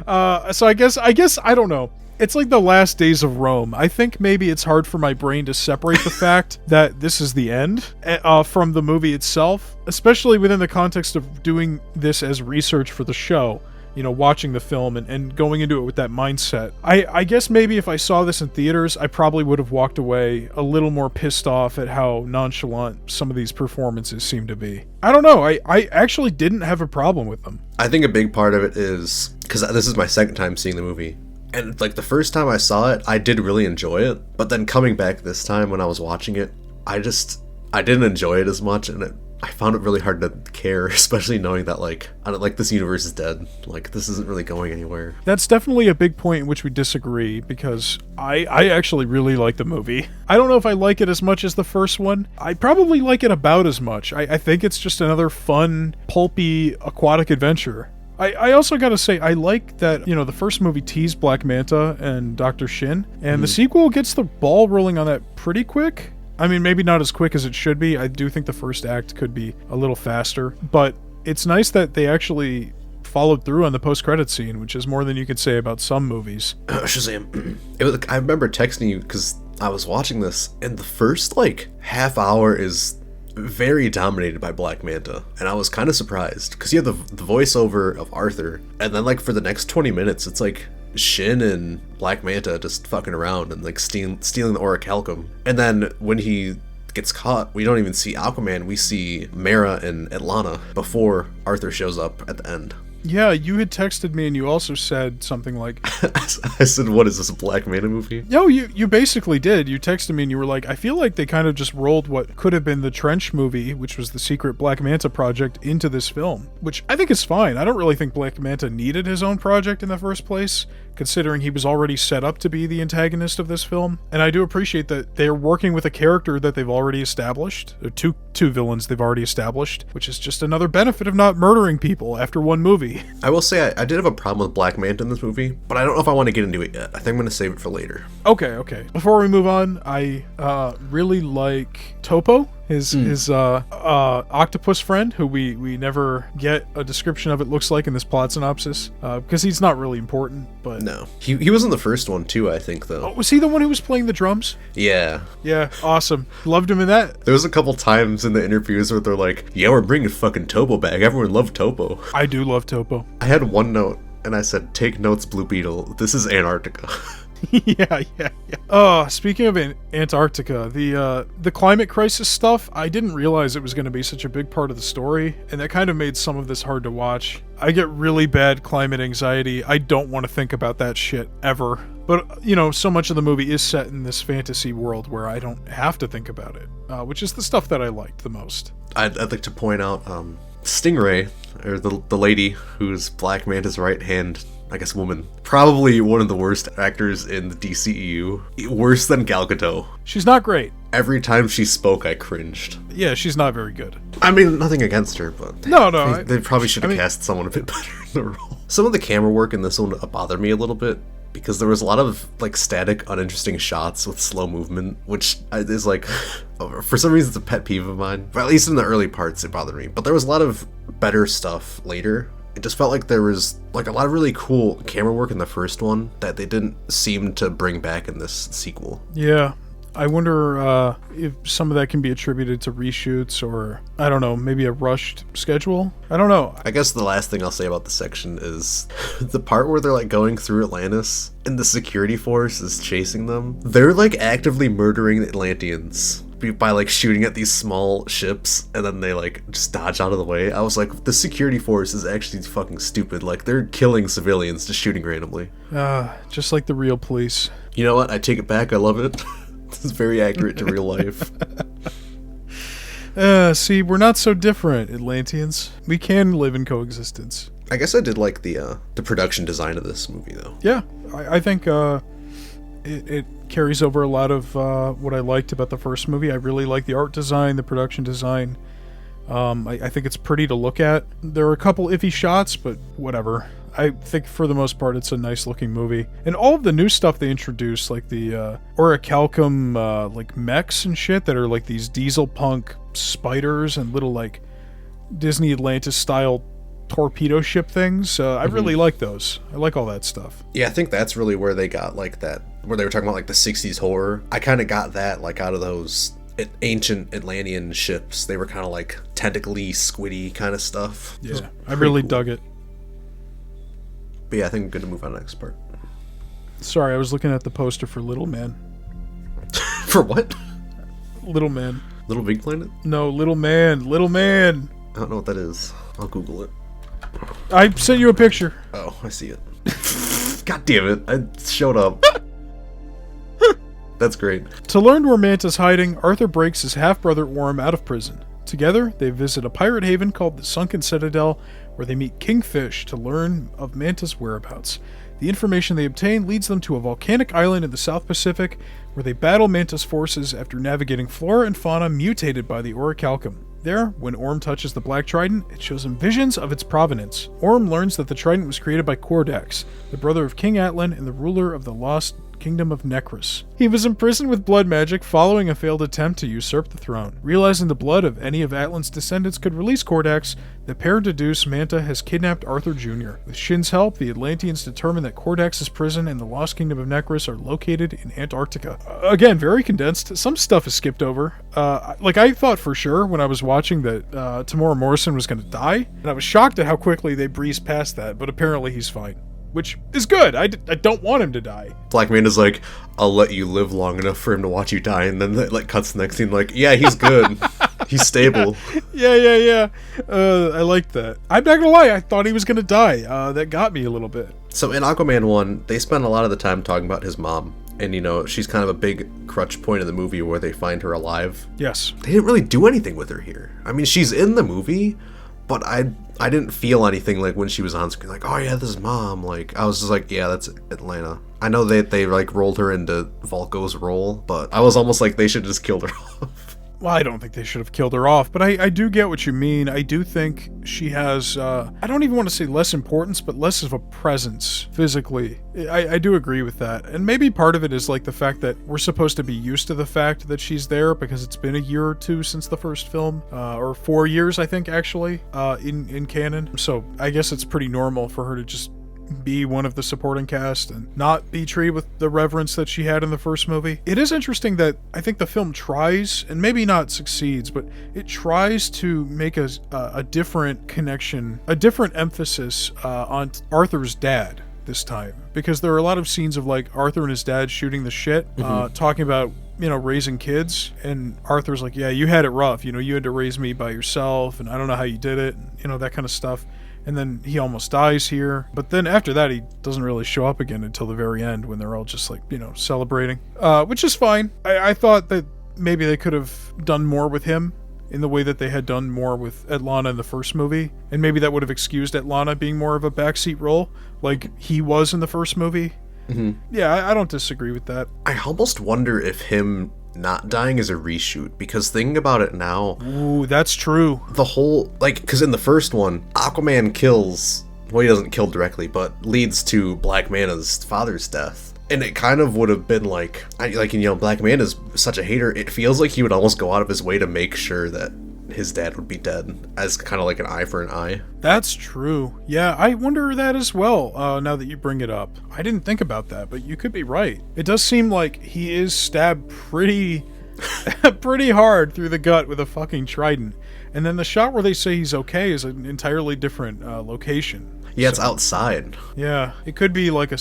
So I guess I don't know. It's like the last days of Rome. I think maybe it's hard for my brain to separate the fact that this is the end from the movie itself, especially within the context of doing this as research for the show, you know, watching the film and going into it with that mindset. I guess maybe if I saw this in theaters, I probably would have walked away a little more pissed off at how nonchalant some of these performances seem to be. I don't know. I actually didn't have a problem with them. I think a big part of it is, because this is my second time seeing the movie, and like the first time I saw it, I did really enjoy it, but then coming back this time when I was watching it, I didn't enjoy it as much, and I found it really hard to care, especially knowing that like this universe is dead. Like this isn't really going anywhere. That's definitely a big point in which we disagree, because I actually really like the movie. I don't know if I like it as much as the first one. I probably like it about as much. I think it's just another fun, pulpy, aquatic adventure. I also gotta say, I like that, you know, the first movie teased Black Manta and Dr. Shin, and the sequel gets the ball rolling on that pretty quick. I mean, maybe not as quick as it should be. I do think the first act could be a little faster, but it's nice that they actually followed through on the post-credit scene, which is more than you could say about some movies. Shazam. I remember texting you because I was watching this, and the first, like, half hour is very dominated by Black Manta, and I was kind of surprised because you have the voiceover of Arthur, and then like for the next 20 minutes it's like Shin and Black Manta just fucking around and like stealing the orichalcum, and then when he gets caught, we don't even see Aquaman, we see Mera and Atlana before Arthur shows up at the end. Yeah, you had texted me and you also said something like... I said, what is this, a Black Manta movie? No, you basically did. You texted me and you were like, I feel like they kind of just rolled what could have been the Trench movie, which was the secret Black Manta project, into this film. Which I think is fine. I don't really think Black Manta needed his own project in the first place, considering he was already set up to be the antagonist of this film. And I do appreciate that they're working with a character that they've already established. Or two villains they've already established, which is just another benefit of not murdering people after one movie. I will say I did have a problem with Black Manta in this movie, but I don't know if I want to get into it yet. I think I'm going to save it for later. Okay. Before we move on, I really like Topo, his octopus friend, who we never get a description of it looks like in this plot synopsis, because he's not really important, but... No. He was in the first one too, I think, though. Oh, was he the one who was playing the drums? Yeah. Yeah, awesome. Loved him in that. There was a couple times in the interviews where they're like, yeah, we're bringing fucking Topo back. Everyone loved Topo. I do love Topo. I had one note, and I said, take notes, Blue Beetle. This is Antarctica. yeah. Oh, speaking of Antarctica, the climate crisis stuff, I didn't realize it was going to be such a big part of the story, and that kind of made some of this hard to watch. I get really bad climate anxiety. I don't want to think about that shit ever. But, so much of the movie is set in this fantasy world where I don't have to think about it, which is the stuff that I liked the most. I'd like to point out Stingray, or the lady who's Black Manta's right hand, I guess woman, probably one of the worst actors in the DCEU. Worse than Gal Gadot. She's not great. Every time she spoke, I cringed. Yeah, she's not very good. I mean, nothing against her, but they probably should have cast someone a bit better in the role. Some of the camera work in this one bothered me a little bit, because there was a lot of static, uninteresting shots with slow movement, which is for some reason it's a pet peeve of mine. But at least in the early parts, it bothered me. But there was a lot of better stuff later. It just felt like there was a lot of really cool camera work in the first one that they didn't seem to bring back in this sequel. Yeah. I wonder if some of that can be attributed to reshoots or, I don't know, maybe a rushed schedule? I don't know. I guess the last thing I'll say about the section is the part where they're going through Atlantis and the security force is chasing them. They're actively murdering the Atlanteans by shooting at these small ships, and then they just dodge out of the way. I was like, the security force is actually fucking stupid. They're killing civilians, just shooting randomly. Just like the real police. You know what? I take it back. I love it. This is very accurate to real life. See, we're not so different, Atlanteans. We can live in coexistence. I guess I did like the production design of this movie, though. Yeah, I think it carries over a lot of what I liked about the first movie. I really like the art design, the production design. I think it's pretty to look at. There are a couple iffy shots, but whatever. I think for the most part it's a nice looking movie. And all of the new stuff they introduced, like the orichalcum mechs and shit that are these diesel punk spiders and little Disney Atlantis style torpedo ship things. I really like those. I like all that stuff. Yeah, I think that's really where they got that, where they were talking about the 60s horror. I kind of got that out of those ancient Atlantean ships. They were kind of tentacly, squiddy kind of stuff. Yeah, I really dug it. But yeah, I think I'm good to move on to the next part. Sorry, I was looking at the poster for Little Man. For what? Little Man. Little Big Planet? No, Little Man. Little Man. I don't know what that is. I'll Google it. I sent you a picture. Oh, I see it. God damn it. I showed up. That's great. To learn where Manta's hiding, Arthur breaks his half-brother Orm out of prison. Together, they visit a pirate haven called the Sunken Citadel, where they meet Kingfish to learn of Manta's whereabouts. The information they obtain leads them to a volcanic island in the South Pacific, where they battle Manta's forces after navigating flora and fauna mutated by the orichalcum. There, when Orm touches the Black Trident, it shows him visions of its provenance. Orm learns that the Trident was created by Kordax, the brother of King Atlan and the ruler of the lost Kingdom of Necrus. He was imprisoned with blood magic following a failed attempt to usurp the throne. Realizing the blood of any of Atlan's descendants could release Kordax, the pair deduce Manta has kidnapped Arthur Jr. With Shin's help, the Atlanteans determine that Kordax's prison and the lost Kingdom of Necrus are located in Antarctica. Again, very condensed. Some stuff is skipped over. I thought for sure when I was watching that Tamora Morrison was going to die, and I was shocked at how quickly they breezed past that, but apparently he's fine. Which is good. I don't want him to die. Black Manta's I'll let you live long enough for him to watch you die, and then cuts the next scene yeah, he's good. He's stable. Yeah. I like that. I'm not gonna lie, I thought he was gonna die. That got me a little bit. So in Aquaman 1, they spend a lot of the time talking about his mom. And, she's kind of a big crutch point in the movie where they find her alive. Yes. They didn't really do anything with her here. I mean, she's in the movie, but I didn't feel anything like when she was on screen. Like, oh yeah, this is mom. Like, I was just like, yeah, that's Atlanta. I know that they like rolled her into Volko's role, but I was almost like they should have just killed her off. Well, I don't think they should have killed her off, but I do get what you mean. I do think she has, I don't even want to say less importance, but less of a presence physically. I do agree with that. And maybe part of it is like the fact that we're supposed to be used to the fact that she's there because it's been a year or two since the first film, or 4 years, I think, actually, in canon. So I guess it's pretty normal for her to just be one of the supporting cast and not be treated with the reverence that she had in the first movie. It is interesting that I think the film tries, and maybe not succeeds, but it tries to make a different connection, a different emphasis on Arthur's dad this time, because there are a lot of scenes of like Arthur and his dad shooting the shit, talking about raising kids, and Arthur's like, yeah, you had it rough, you had to raise me by yourself, and I don't know how you did it, and, that kind of stuff. And then he almost dies here. But then after that, he doesn't really show up again until the very end when they're all just like, celebrating. Which is fine. I thought that maybe they could have done more with him in the way that they had done more with Atlanta in the first movie. And maybe that would have excused Atlanta being more of a backseat role like he was in the first movie. Mm-hmm. Yeah, I don't disagree with that. I almost wonder if him not dying is a reshoot, because thinking about it now, ooh, that's true. The whole, because in the first one, Aquaman kills, well, he doesn't kill directly, but leads to Black Manta's father's death. And it kind of would have been Black Manta's such a hater, it feels like he would almost go out of his way to make sure that his dad would be dead, as kind of like an eye for an eye. That's true. Yeah, I wonder that as well, now that you bring it up. I didn't think about that, but you could be right. It does seem like he is stabbed pretty hard through the gut with a fucking trident. And then the shot where they say he's okay is an entirely different location. Yeah, it's outside. Yeah, it could be like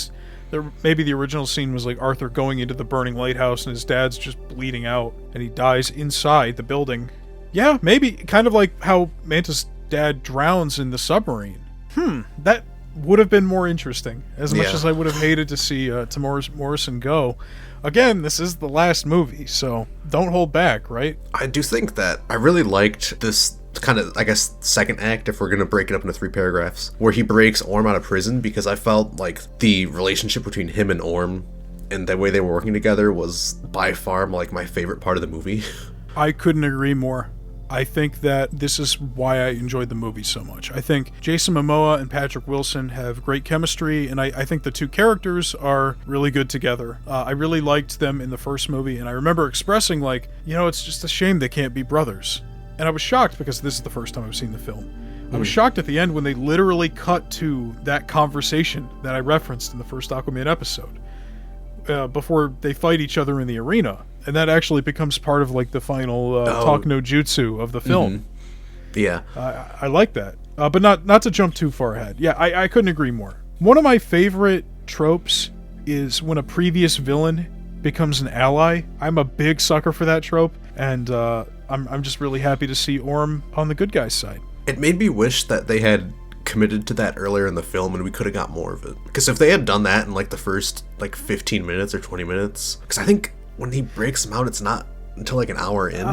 maybe the original scene was like Arthur going into the burning lighthouse and his dad's just bleeding out and he dies inside the building. Yeah, maybe. Kind of like how Manta's dad drowns in the submarine. That would have been more interesting. As much as I would have hated to see Tamora Morrison go. Again, this is the last movie, so don't hold back, right? I do think that I really liked this kind of, I guess, second act, if we're going to break it up into 3 paragraphs, where he breaks Orm out of prison, because I felt like the relationship between him and Orm and the way they were working together was by far my favorite part of the movie. I couldn't agree more. I think that this is why I enjoyed the movie so much. I think Jason Momoa and Patrick Wilson have great chemistry, and I think the two characters are really good together. I really liked them in the first movie, and I remember expressing it's just a shame they can't be brothers. And I was shocked because this is the first time I've seen the film. I was shocked at the end when they literally cut to that conversation that I referenced in the first Aquaman episode, before they fight each other in the arena. And that actually becomes part of the final talk no jutsu of the film. Mm-hmm. Yeah. I like that. But not to jump too far ahead. Yeah, I couldn't agree more. One of my favorite tropes is when a previous villain becomes an ally. I'm a big sucker for that trope, and I'm just really happy to see Orm on the good guy's side. It made me wish that they had committed to that earlier in the film and we could have got more of it. Because if they had done that in the first 15 minutes or 20 minutes, because I think when he breaks him out, it's not until an hour in.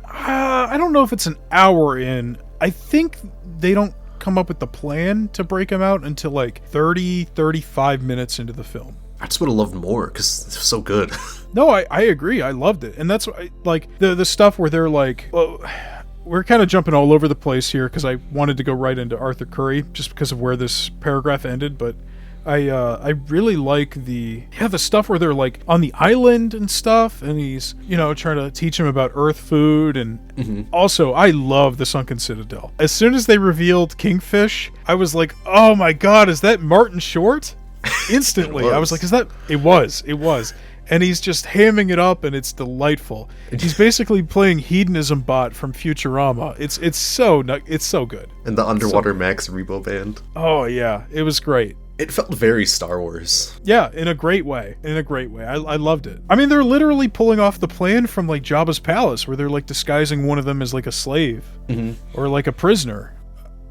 I don't know if it's an hour in. I think they don't come up with the plan to break him out until 35 minutes into the film. I just would have loved more because it's so good. No, I agree. I loved it. And that's the stuff where they're well, we're kind of jumping all over the place here because I wanted to go right into Arthur Curry just because of where this paragraph ended, but I really like the stuff where they're on the island and stuff, and he's trying to teach him about Earth food, and also I love the Sunken Citadel. As soon as they revealed Kingfish, I was like, oh my god, is that Martin Short? Instantly, I was like, is that? It was, and he's just hamming it up, and it's delightful. He's basically playing Hedonism Bot from Futurama. It's so good. And the Underwater Max Rebo Band. Oh yeah, it was great. It felt very Star Wars. Yeah, in a great way. I loved it. I mean, they're literally pulling off the plan from like Jabba's palace, where they're like disguising one of them as like a slave or like a prisoner.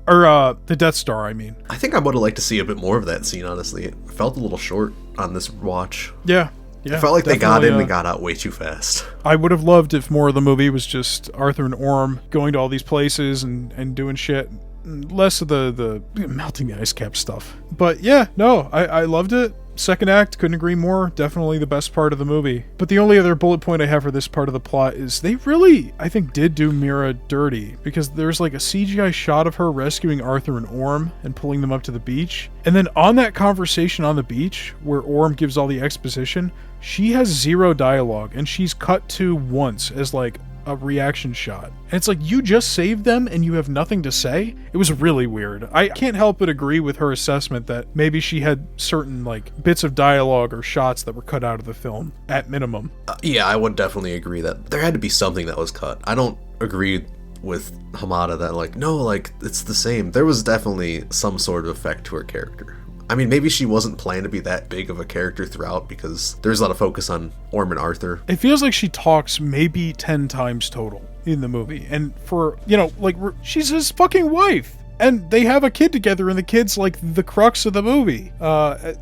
Or the Death Star, I mean. I think I would have liked to see a bit more of that scene, honestly. It felt a little short on this watch. Yeah. It felt like they got in and got out way too fast. I would have loved if more of the movie was just Arthur and Orm going to all these places and doing shit. Less of the melting the ice cap stuff. But yeah, no, I loved it. Second act, couldn't agree more. Definitely the best part of the movie. But the only other bullet point I have for this part of the plot is they really, I think, did do Mira dirty. Because there's like a CGI shot of her rescuing Arthur and Orm and pulling them up to the beach. And then on that conversation on the beach, where Orm gives all the exposition, she has zero dialogue. And she's cut to once as like a reaction shot. And it's like, you just saved them and you have nothing to say? It was really weird. I can't help but agree with her assessment that maybe she had certain like bits of dialogue or shots that were cut out of the film at minimum. Yeah, I would definitely agree that there had to be something that was cut. I don't agree with Hamada that like, no, like it's the same. There was definitely some sort of effect to her character. I mean, maybe she wasn't planned to be that big of a character throughout because there's a lot of focus on Orm and Arthur. It feels like she talks maybe 10 times total in the movie. And for, you know, like, she's his fucking wife. And they have a kid together, and the kid's like the crux of the movie.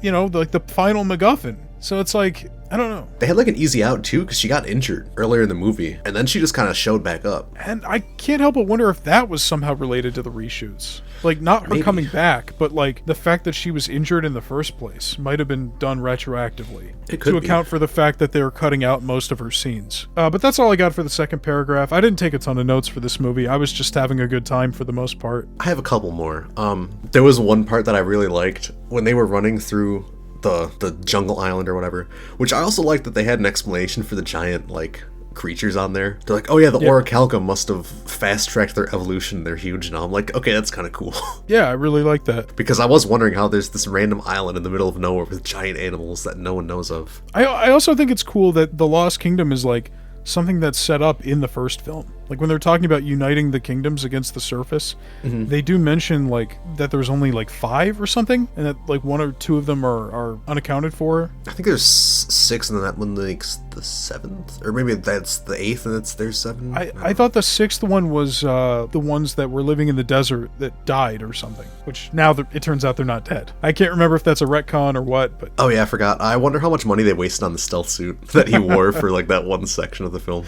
You know, like the final MacGuffin. So it's like, I don't know. They had like an easy out too, because she got injured earlier in the movie, and then she just kind of showed back up. And I can't help but wonder if that was somehow related to the reshoots. Like, not her Maybe. coming back, but like the fact that she was injured in the first place might have been done retroactively. It could to be. account for the fact that they were cutting out most of her scenes. But that's all I got for the second paragraph. I didn't take a ton of notes for this movie. I was just having a good time for the most part. I have a couple more. There was one part that I really liked when they were running through the jungle island or whatever, which I also liked that they had an explanation for the giant like creatures on there. They're like, oh yeah, the Orichalca must have fast-tracked their evolution. They're huge now. I'm like, okay, that's kind of cool. Yeah, I really like that. Because I was wondering how there's this random island in the middle of nowhere with giant animals that no one knows of. I also think it's cool that the Lost Kingdom is like something that's set up in the first film. Like when they're talking about uniting the kingdoms against the surface, they do mention like that there's only like 5 or something, and that like 1 or 2 of them are unaccounted for. I think there's 6 and then that one makes the 7th, or maybe that's the 8th and there's 7. I thought the 6th one was the ones that were living in the desert that died or something, which now it turns out they're not dead. I can't remember if that's a retcon or what, but oh yeah, I forgot. I wonder how much money they wasted on the stealth suit that he wore for like that one section of the film.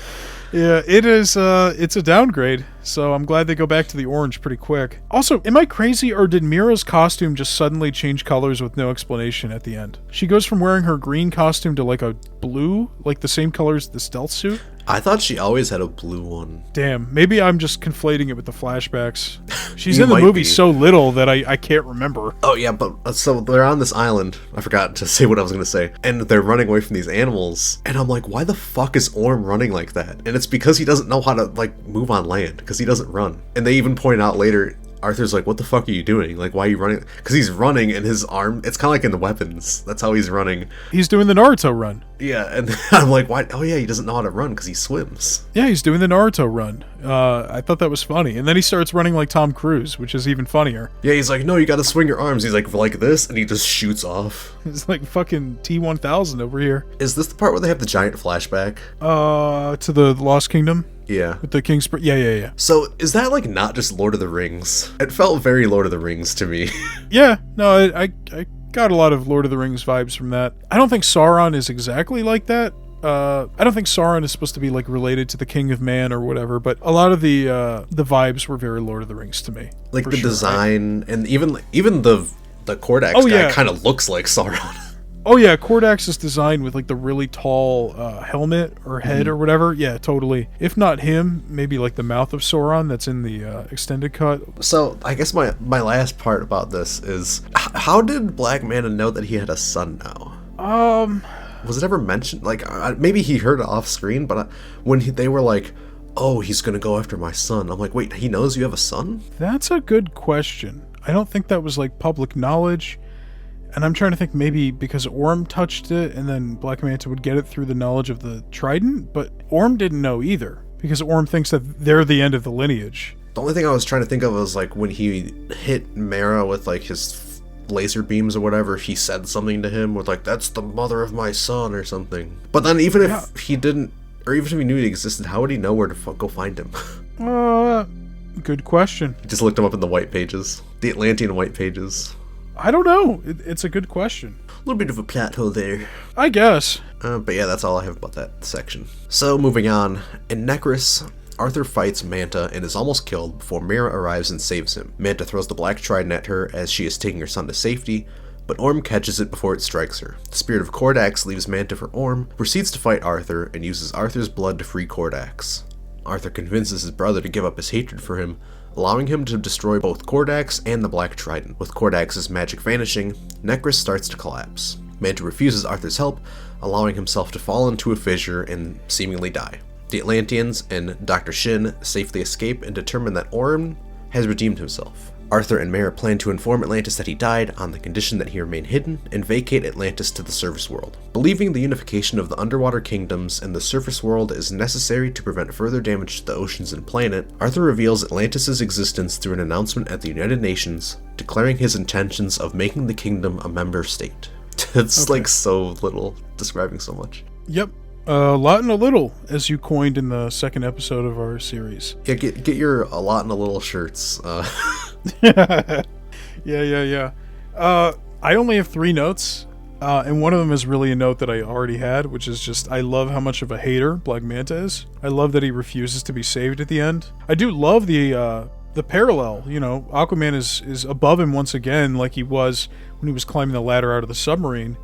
yeah, it is. It's a downgrade, so I'm glad they go back to the orange pretty quick. Also, am I crazy, or did Mira's costume just suddenly change colors with no explanation at the end? She goes from wearing her green costume to like a blue, like the same color as the stealth suit? I thought she always had a blue one. Damn, maybe I'm just conflating it with the flashbacks. She's You in the might movie be. so little that I can't remember. Oh yeah, but so they're on this island. I forgot to say what I was gonna say. And they're running away from these animals. And I'm like, why the fuck is Orm running like that? And it's because he doesn't know how to like move on land, because he doesn't run. And they even point out later, Arthur's like, what the fuck are you doing? Like, why are you running? Because he's running and his arm, it's kind of like in the weapons. That's how he's running. He's doing the Naruto run. Yeah, and I'm like, why? Oh yeah, he doesn't know how to run because he swims. Yeah, he's doing the Naruto run. I thought that was funny. And then he starts running like Tom Cruise, which is even funnier. Yeah, he's like, no, you gotta swing your arms. He's like this, and he just shoots off. It's like fucking T-1000 over here. Is this the part where they have the giant flashback? To the Lost Kingdom? Yeah. With the King's... Yeah. So, is that like not just Lord of the Rings? It felt very Lord of the Rings to me. Yeah, no, I got a lot of Lord of the Rings vibes from that. I don't think Sauron is exactly like that. I don't think Sauron is supposed to be like related to the King of Man or whatever, but a lot of the vibes were very Lord of the Rings to me. Like for the sure, design, right? And even the Kordax guy kind of looks like Sauron. Oh yeah, Kordax is designed with like the really tall helmet or head or whatever. Yeah, totally. If not him, maybe like the mouth of Sauron that's in the extended cut. So I guess my last part about this is, how did Black Manta know that he had a son now? Was it ever mentioned? Like, maybe he heard it off screen, but when they were like, oh, he's gonna go after my son, I'm like, wait, he knows you have a son? That's a good question. I don't think that was like public knowledge. And I'm trying to think maybe because Orm touched it and then Black Manta would get it through the knowledge of the trident, but Orm didn't know either because Orm thinks that they're the end of the lineage. The only thing I was trying to think of was like when he hit Mara with like his laser beams or whatever, he said something to him with like, that's the mother of my son or something. But then even if he didn't, or even if he knew he existed, how would he know where to go find him? Good question. He just looked him up in the white pages. The Atlantean white pages. I don't know. It's a good question. A little bit of a plot hole there. I guess. But yeah, that's all I have about that section. So moving on, in Necris, Arthur fights Manta and is almost killed before Mira arrives and saves him. Manta throws the black trident at her as she is taking her son to safety, but Orm catches it before it strikes her. The spirit of Kordax leaves Manta for Orm, proceeds to fight Arthur, and uses Arthur's blood to free Kordax. Arthur convinces his brother to give up his hatred for him, allowing him to destroy both Kordax and the Black Trident. With Kordax's magic vanishing, Necris starts to collapse. Manta refuses Arthur's help, allowing himself to fall into a fissure and seemingly die. The Atlanteans and Dr. Shin safely escape and determine that Orm has redeemed himself. Arthur and Mara plan to inform Atlantis that he died on the condition that he remain hidden and vacate Atlantis to the surface world. Believing the unification of the underwater kingdoms and the surface world is necessary to prevent further damage to the oceans and planet, Arthur reveals Atlantis' existence through an announcement at the United Nations, declaring his intentions of making the kingdom a member state. It's like so little, describing so much. Yep. A lot and a little, as you coined in the second episode of our series. Yeah, get your a lot and a little shirts. Yeah. I only have 3 notes, and one of them is really a note that I already had, which is just, I love how much of a hater Black Manta is. I love that he refuses to be saved at the end. I do love the parallel, Aquaman is above him once again, like he was when he was climbing the ladder out of the submarine,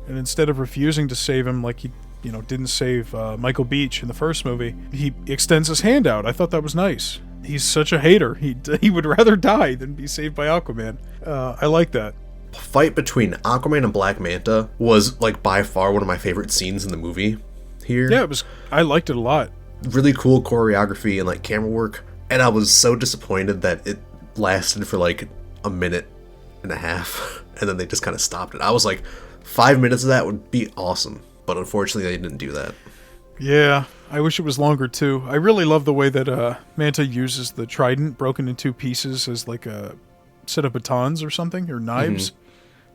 and instead of refusing to save him like he didn't save Michael Beach in the first movie, he extends his hand out. I thought that was nice. He's such a hater. He would rather die than be saved by Aquaman. I like that. Fight between Aquaman and Black Manta was like by far one of my favorite scenes in the movie here. Yeah, I liked it a lot. Really cool choreography and like camera work. And I was so disappointed that it lasted for like a minute and a half and then they just kind of stopped it. I was like, 5 minutes of that would be awesome. But unfortunately, they didn't do that. Yeah, I wish it was longer too. I really love the way that Manta uses the trident broken in 2 pieces as like a set of batons or something, or knives.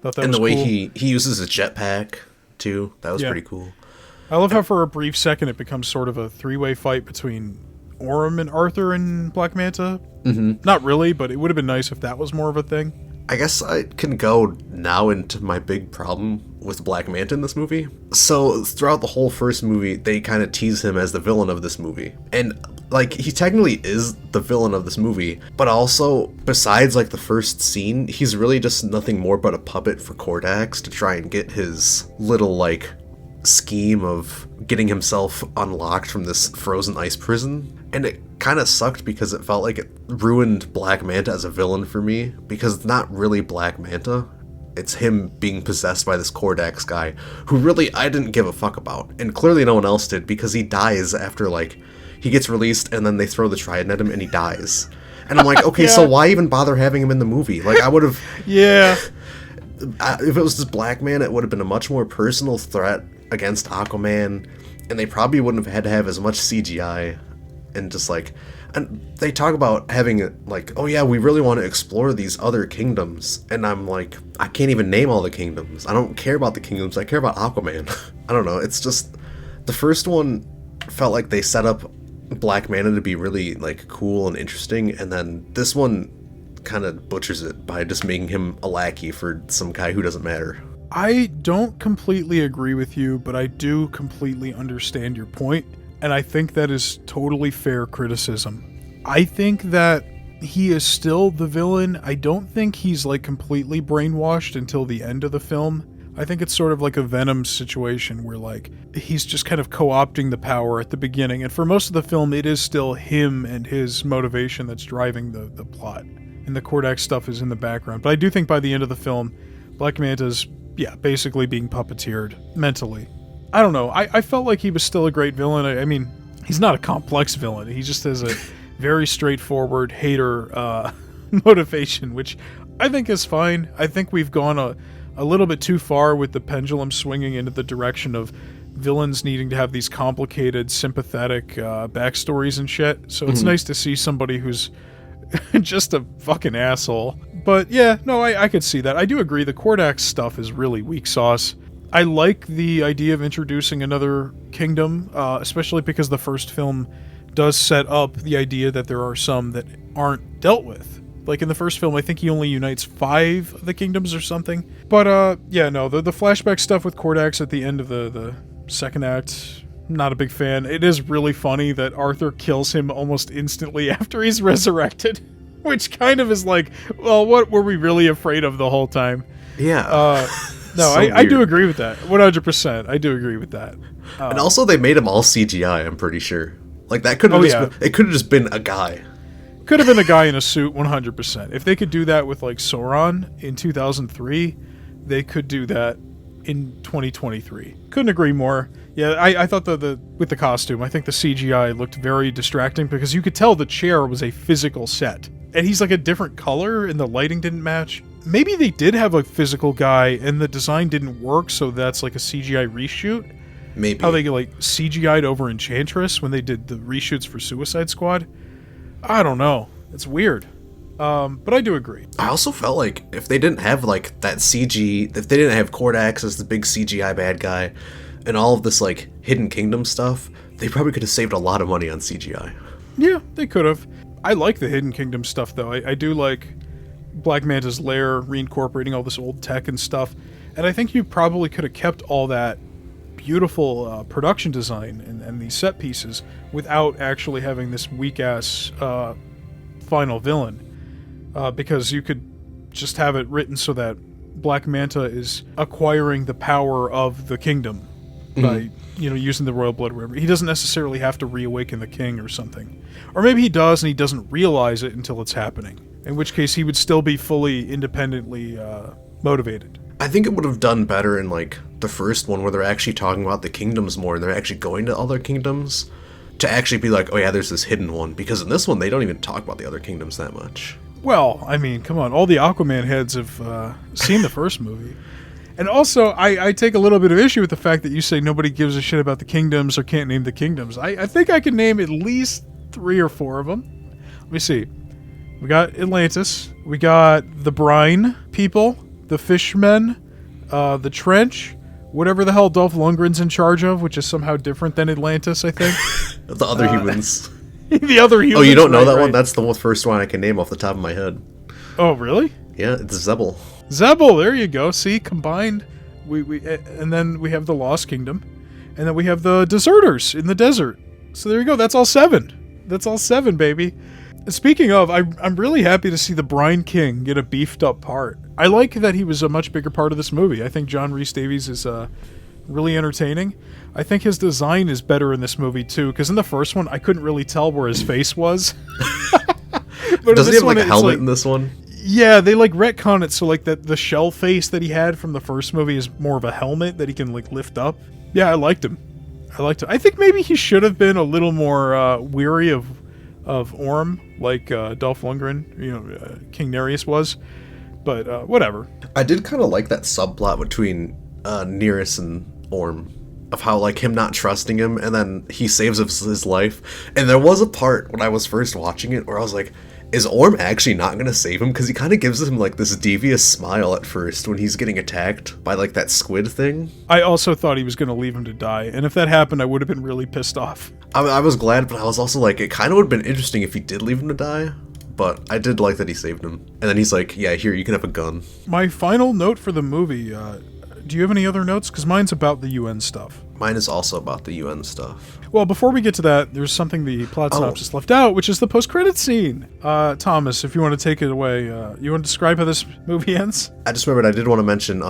Thought that and was the way cool. he uses a jetpack too. That was pretty cool. I love how for a brief second it becomes sort of a 3-way fight between Orm and Arthur and Black Manta. Not really, but it would have been nice if that was more of a thing. I guess I can go now into my big problem with Black Manta in this movie. So throughout the whole first movie, they kind of tease him as the villain of this movie. And like, he technically is the villain of this movie, but also, besides like the first scene, he's really just nothing more but a puppet for Kordax to try and get his little like scheme of getting himself unlocked from this frozen ice prison. And it kind of sucked because it felt like it ruined Black Manta as a villain for me, because it's not really Black Manta. It's him being possessed by this Kordax guy, who really I didn't give a fuck about. And clearly no one else did, because he dies after, like, he gets released and then they throw the trident at him and he dies. And I'm like, okay, so why even bother having him in the movie? Like, I would have... If it was just Black Man, it would have been a much more personal threat against Aquaman, and they probably wouldn't have had to have as much CGI. And just like, and they talk about having like, oh yeah, we really want to explore these other kingdoms. And I'm like, I can't even name all the kingdoms. I don't care about the kingdoms. I care about Aquaman. I don't know. It's just, the first one felt like they set up Black Manta to be really like cool and interesting. And then this one kind of butchers it by just making him a lackey for some guy who doesn't matter. I don't completely agree with you, but I do completely understand your point. And I think that is totally fair criticism. I think that he is still the villain. I don't think he's like completely brainwashed until the end of the film. I think it's sort of like a Venom situation where like he's just kind of co-opting the power at the beginning. And for most of the film, it is still him and his motivation that's driving the plot. And the Kordax stuff is in the background. But I do think by the end of the film, Black Manta's, basically being puppeteered mentally. I don't know. I felt like he was still a great villain. I mean, he's not a complex villain. He just has a very straightforward hater motivation, which I think is fine. I think we've gone a a little bit too far with the pendulum swinging into the direction of villains needing to have these complicated, sympathetic backstories and shit. So it's nice to see somebody who's just a fucking asshole. But yeah, no, I could see that. I do agree the Kordax stuff is really weak sauce. I like the idea of introducing another kingdom, especially because the first film does set up the idea that there are some that aren't dealt with. Like in the first film, I think he only unites 5 of the kingdoms or something. But yeah, no, the flashback stuff with Kordax at the end of the second act, not a big fan. It is really funny that Arthur kills him almost instantly after he's resurrected, which kind of is like, well, what were we really afraid of the whole time? Yeah. No, so I do agree with that. 100%. I do agree with that. And also they made him all CGI, I'm pretty sure. Like that could have it could have just been a guy. Could have been a guy in a suit, 100%. If they could do that with like Sauron in 2003, they could do that in 2023. Couldn't agree more. Yeah, I thought with the costume, I think the CGI looked very distracting because you could tell the chair was a physical set. And he's like a different color and the lighting didn't match. Maybe they did have a physical guy and the design didn't work, so that's like a CGI reshoot. Maybe. How they like CGI'd over Enchantress when they did the reshoots for Suicide Squad. I don't know. It's weird. But I do agree. I also felt like if they didn't have like that CG, if they didn't have Kordax as the big CGI bad guy and all of this like Hidden Kingdom stuff, they probably could have saved a lot of money on CGI. Yeah, they could have. I like the Hidden Kingdom stuff though. I do like Black Manta's lair reincorporating all this old tech and stuff. And I think you probably could have kept all that beautiful production design and these set pieces without actually having this weak-ass final villain. Because you could just have it written so that Black Manta is acquiring the power of the kingdom by, using the royal blood or whatever. He doesn't necessarily have to reawaken the king or something. Or maybe he does and he doesn't realize it until it's happening. In which case he would still be fully independently motivated. I think it would have done better in like the first one where they're actually talking about the kingdoms more and they're actually going to other kingdoms to actually be like, oh yeah, there's this hidden one. Because in this one, they don't even talk about the other kingdoms that much. Well, I mean, come on. All the Aquaman heads have seen the first movie. And also, I take a little bit of issue with the fact that you say nobody gives a shit about the kingdoms or can't name the kingdoms. I think I can name at least 3 or 4 of them. Let me see. We got Atlantis. We got the Brine people, the Fishmen, the Trench, whatever the hell Dolph Lundgren's in charge of, which is somehow different than Atlantis, I think. The other humans. The other humans. Oh, you don't know that one? That's the first one I can name off the top of my head. Oh, really? Yeah, it's Zebel. Zebel, there you go. See, combined, and then we have the Lost Kingdom, and then we have the Deserters in the desert. So there you go. That's all 7. That's all 7, baby. Speaking of, I'm really happy to see the Brine King get a beefed up part. I like that he was a much bigger part of this movie. I think John Rhys Davies is really entertaining. I think his design is better in this movie too, because in the first one I couldn't really tell where his face was. But does he have like a helmet in this one? Yeah, they like retcon it so like that the shell face that he had from the first movie is more of a helmet that he can like lift up. Yeah, I liked him. I think maybe he should have been a little more weary of Orm, like Dolph Lundgren, King Nereus was. But whatever. I did kind of like that subplot between Nereus and Orm, of how like him not trusting him, and then he saves his life. And there was a part when I was first watching it where I was like, is Orm actually not going to save him? Because he kind of gives him like this devious smile at first when he's getting attacked by like that squid thing. I also thought he was going to leave him to die, and if that happened, I would have been really pissed off. I was glad, but I was also like, it kind of would have been interesting if he did leave him to die. But I did like that he saved him. And then he's like, yeah, here, you can have a gun. My final note for the movie, do you have any other notes? Because mine's about the UN stuff. Mine is also about the UN stuff. Well, before we get to that, there's something the plot synopsis left out, which is the post-credit scene. Thomas, if you want to take it away, you want to describe how this movie ends? I just remembered I did want to mention,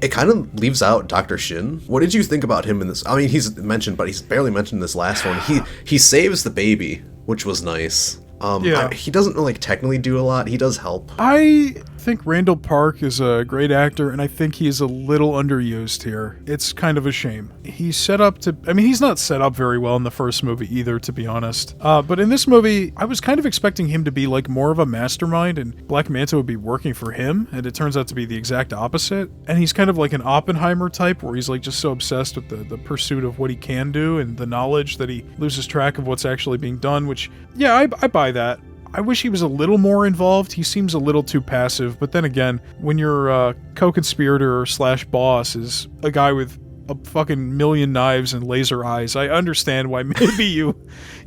it kind of leaves out Dr. Shin. What did you think about him in this? I mean, he's mentioned, but he's barely mentioned in this last one. He saves the baby, which was nice. He doesn't really technically do a lot. He does help. I I think Randall Park is a great actor, and I think he's a little underused here. It's kind of a shame. He's set up to... I mean, he's not set up very well in the first movie either, to be honest. But in this movie, I was kind of expecting him to be like more of a mastermind, and Black Manta would be working for him, and it turns out to be the exact opposite. And he's kind of like an Oppenheimer type, where he's like just so obsessed with the pursuit of what he can do and the knowledge that he loses track of what's actually being done, which, yeah, I buy that. I wish he was a little more involved. He seems a little too passive, but then again, when your co-conspirator / boss is a guy with a fucking million knives and laser eyes, I understand why maybe you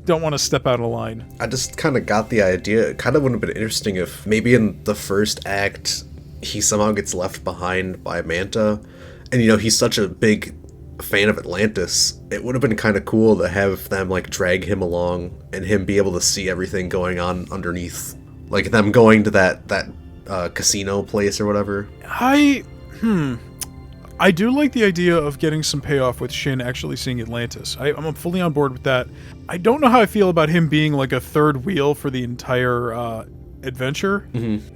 don't want to step out of line. I just kind of got the idea. It kind of would have been interesting if maybe in the first act he somehow gets left behind by Manta, and he's such a big fan of Atlantis. It would have been kind of cool to have them like drag him along and him be able to see everything going on underneath, like them going to that casino place or whatever. I do like the idea of getting some payoff with Shin actually seeing Atlantis. I'm fully on board with that. I don't know how I feel about him being like a third wheel for the entire adventure,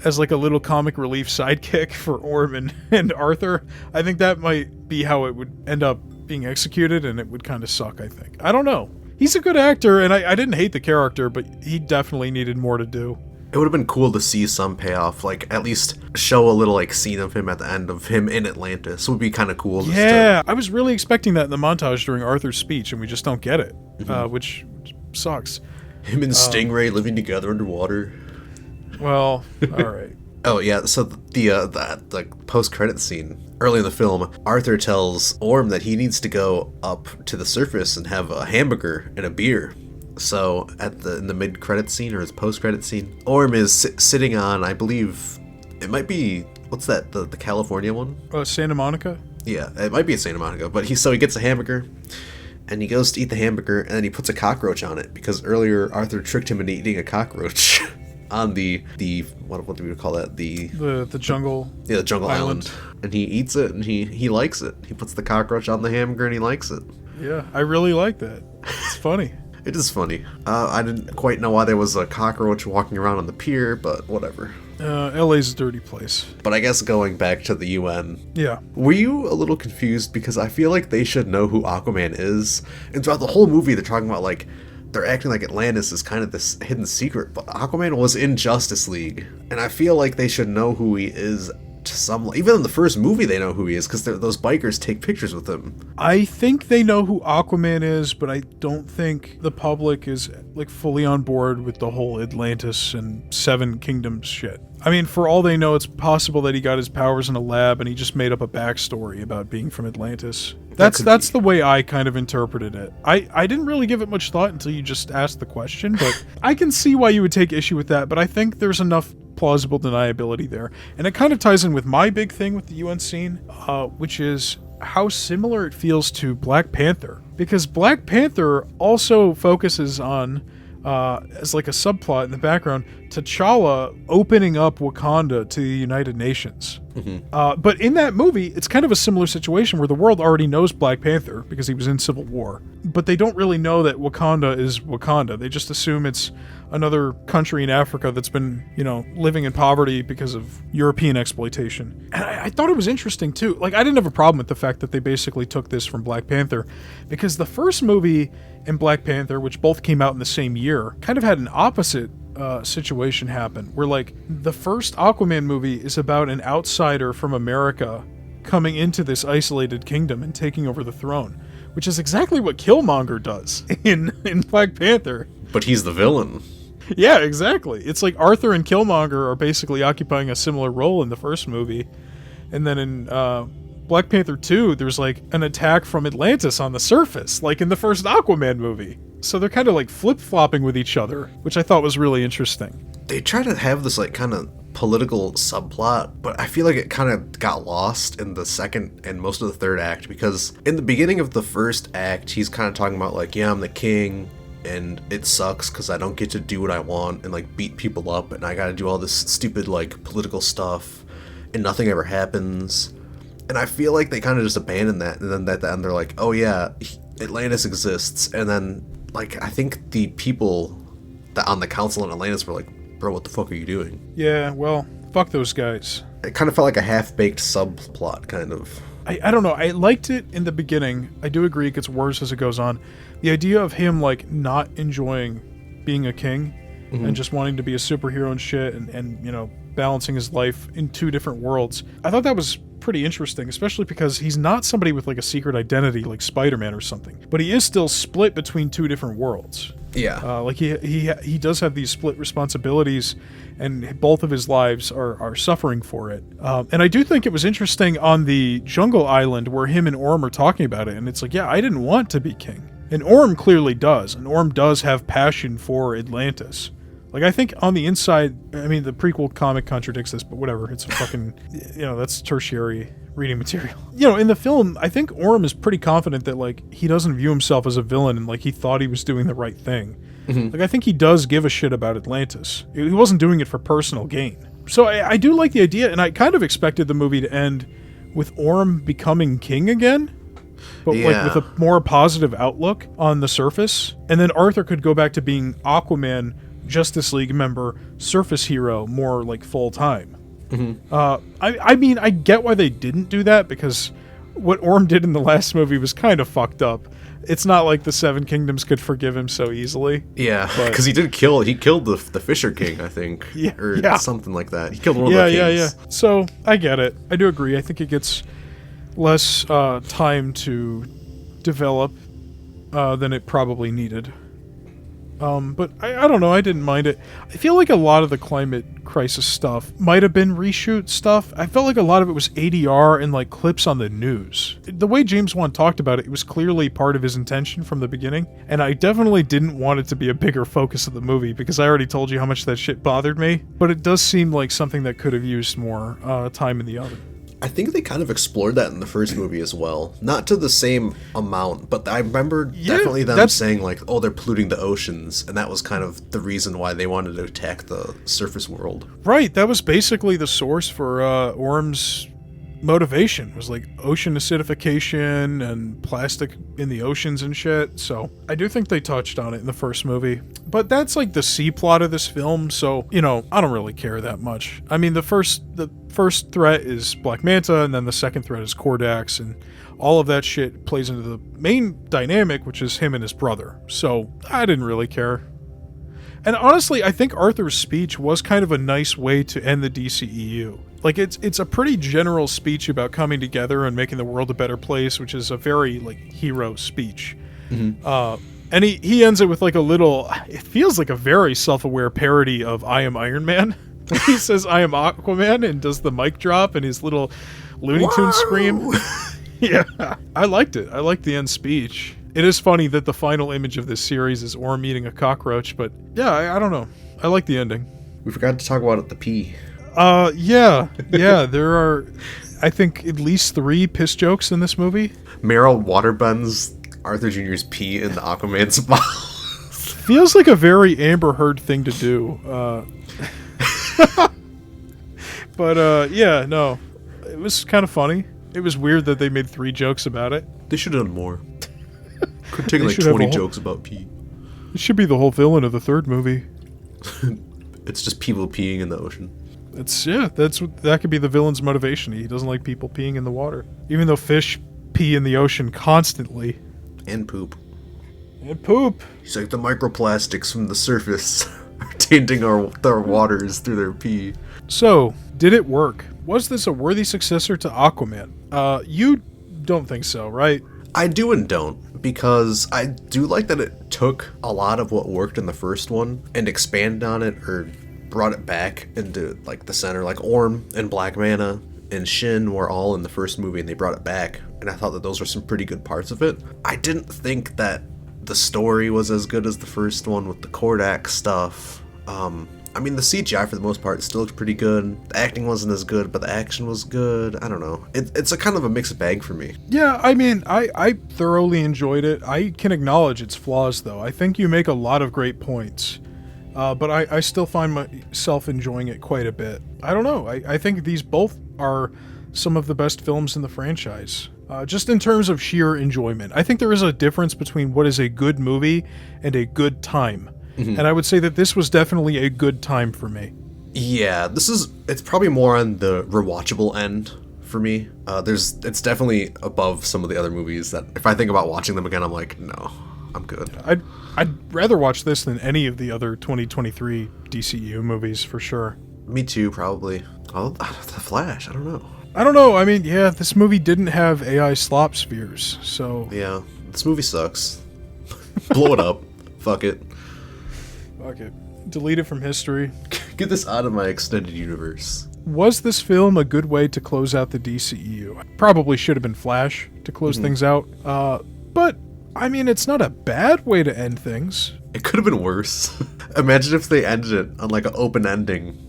as like a little comic relief sidekick for Orm and Arthur. I think that might be how it would end up being executed, and it would kind of suck, I think. I don't know. He's a good actor, and I didn't hate the character, but he definitely needed more to do. It would have been cool to see some payoff, like at least show a little like scene of him at the end of him in Atlantis. It would be kind of cool. Yeah, I was really expecting that in the montage during Arthur's speech, and we just don't get it, which sucks. Him and Stingray living together underwater. Well, all right. Oh yeah, so the post-credit scene early in the film, Arthur tells Orm that he needs to go up to the surface and have a hamburger and a beer. So in the mid-credit scene or his post-credit scene, Orm is sitting on, I believe, it might be, what's that, the California one? Santa Monica? Yeah, it might be a Santa Monica, but he gets a hamburger, and he goes to eat the hamburger, and then he puts a cockroach on it, because earlier Arthur tricked him into eating a cockroach on the what do we call that? The jungle. Yeah, the jungle island. And he eats it, and he likes it. He puts the cockroach on the hamburger, and he likes it. Yeah, I really like that. It's funny. It is funny. I didn't quite know why there was a cockroach walking around on the pier, but whatever. LA's a dirty place. But I guess going back to the UN. Yeah. Were you a little confused? Because I feel like they should know who Aquaman is. And throughout the whole movie, they're talking about, like, they're acting like Atlantis is kind of this hidden secret. But Aquaman was in Justice League. And I feel like they should know who he is to some... Even in the first movie, they know who he is, because those bikers take pictures with him. I think they know who Aquaman is, but I don't think the public is, like, fully on board with the whole Atlantis and Seven Kingdoms shit. I mean, for all they know, it's possible that he got his powers in a lab and he just made up a backstory about being from Atlantis. That's the way I kind of interpreted it. I didn't really give it much thought until you just asked the question, but I can see why you would take issue with that, but I think there's enough plausible deniability there. And it kind of ties in with my big thing with the UN scene, which is how similar it feels to Black Panther. Because Black Panther also focuses on, as like a subplot in the background, T'Challa opening up Wakanda to the United Nations. But in that movie, it's kind of a similar situation where the world already knows Black Panther because he was in Civil War. But they don't really know that Wakanda is Wakanda. They just assume it's another country in Africa that's been, living in poverty because of European exploitation. And I thought it was interesting, too. Like, I didn't have a problem with the fact that they basically took this from Black Panther, because the first movie and Black Panther, which both came out in the same year, kind of had an opposite situation happen, where, like, the first Aquaman movie is about an outsider from America coming into this isolated kingdom and taking over the throne, which is exactly what Killmonger does in Black Panther. But he's the villain. Yeah, exactly. It's like Arthur and Killmonger are basically occupying a similar role in the first movie. And then in Black Panther 2, there's like an attack from Atlantis on the surface, like in the first Aquaman movie. So they're kind of like flip-flopping with each other, which I thought was really interesting. They try to have this like kind of political subplot, but I feel like it kind of got lost in the second and most of the third act, because in the beginning of the first act, he's kind of talking about like, yeah, I'm the king, and it sucks because I don't get to do what I want and like beat people up, and I gotta do all this stupid like political stuff, and nothing ever happens. And I feel like they kind of just abandoned that, and then at the end they're like, oh yeah, Atlantis exists, and then like I think the people that on the council in Atlantis were like, bro, what the fuck are you doing? Yeah, well, Fuck those guys. It kind of felt like a half-baked subplot, kind of. I don't know. I liked it in the beginning. I do agree it gets worse as it goes on. The idea of him, like, not enjoying being a king and just wanting to be a superhero and shit and, you know, balancing his life in two different worlds. I thought that was pretty interesting, especially because he's not somebody with, like, a secret identity like Spider-Man or something. But he is still split between two different worlds. Yeah. Like, he does have these split responsibilities, and both of his lives are suffering for it. And I do think it was interesting on the jungle island where him and Orm are talking about it, and it's like, yeah, I didn't want to be king. And Orm clearly does, and Orm does have passion for Atlantis. Like, I think on the inside, I mean, the prequel comic contradicts this, but whatever, it's a fucking, you know, that's tertiary reading material. You know, in the film, I think Orm is pretty confident that, like, he doesn't view himself as a villain and, like, he thought he was doing the right thing. Like, I think he does give a shit about Atlantis. He wasn't doing it for personal gain. So I do like the idea, and I kind of expected the movie to end with Orm becoming king again, but like with a more positive outlook on the surface. And then Arthur could go back to being Aquaman, Justice League member, surface hero, more like full time. I mean, I get why they didn't do that, because what Orm did in the last movie was kind of fucked up. It's not like the Seven Kingdoms could forgive him so easily. Yeah, because he killed the Fisher King, I think. Or something like that. He killed one of the kings. Yeah. So, I get it. I do agree. I think it gets less time to develop than it probably needed. But I don't know, I didn't mind it. I feel like a lot of the climate crisis stuff might have been reshoot stuff. I felt like a lot of it was ADR and like clips on the news. The way James Wan talked about it, it was clearly part of his intention from the beginning, and I definitely didn't want it to be a bigger focus of the movie, because I already told you how much that shit bothered me, but it does seem like something that could have used more time in the oven. I think they kind of explored that in the first movie as well. Not to the same amount, but I remember definitely them saying, like, oh, they're polluting the oceans, and that was kind of the reason why they wanted to attack the surface world. Right, that was basically the source for Orm's motivation, was like ocean acidification and plastic in the oceans and shit. So I do think they touched on it in the first movie, but that's like the C plot of this film, so, you know, I don't really care that much. I mean, the first threat is Black Manta, and then the second threat is Kordax, and all of that shit plays into the main dynamic, which is him and his brother. So I didn't really care. And honestly, I think Arthur's speech was kind of a nice way to end the DCEU. Like, it's a pretty general speech about coming together and making the world a better place, which is a very, like, hero speech. And he ends it with, like, a little, it feels like a very self-aware parody of I Am Iron Man. He says I am Aquaman and does the mic drop and his little Looney Tunes scream. Yeah, I liked it. I liked the end speech. It is funny that the final image of this series is Orm eating a cockroach, but yeah, I don't know. I like the ending. We forgot to talk about the pee. Yeah, there are, I think, at least 3 piss jokes in this movie. Meryl waterbends Arthur Jr.'s pee in the Aquaman's mouth. Feels like a very Amber Heard thing to do. But, yeah, no. It was kind of funny. It was weird that they made 3 jokes about it. They should have done more. Could take like 20 jokes about pee. It should be the whole villain of the 3rd movie. It's just people peeing in the ocean. That could be the villain's motivation. He doesn't like people peeing in the water. Even though fish pee in the ocean constantly. And poop. He's like, the microplastics from the surface are tainting our waters through their pee. So, did it work? Was this a worthy successor to Aquaman? You don't think so, right? I do and don't, because I do like that it took a lot of what worked in the first one and expanded on it, or brought it back into, like, the center. Like, Orm and Black Manta and Shin were all in the first movie, and they brought it back, and I thought that those were some pretty good parts of it. I didn't think that the story was as good as the first one with the Kordax stuff. I mean, the CGI for the most part still looked pretty good. The acting wasn't as good, but the action was good. I don't know. It's a kind of a mixed bag for me. Yeah, I mean, I thoroughly enjoyed it. I can acknowledge its flaws, though. I think you make a lot of great points. But I still find myself enjoying it quite a bit. I don't know. I think these both are some of the best films in the franchise. Just in terms of sheer enjoyment. I think there is a difference between what is a good movie and a good time. And I would say that this was definitely a good time for me. Yeah, it's probably more on the rewatchable end for me. It's definitely above some of the other movies that if I think about watching them again, I'm like, no, I'm good. I'd rather watch this than any of the other 2023 DCEU movies for sure. Me too, probably. Oh, The Flash, I don't know. I don't know. I mean, yeah, this movie didn't have AI slop spheres, so Yeah, this movie sucks. Blow it up. Fuck it. fuck it. Delete it from history. Get this out of my extended universe. Was this film a good way to close out the DCEU? Probably should have been Flash to close things out. But, I mean, it's not a bad way to end things. It could have been worse. Imagine if they ended it on like an open ending.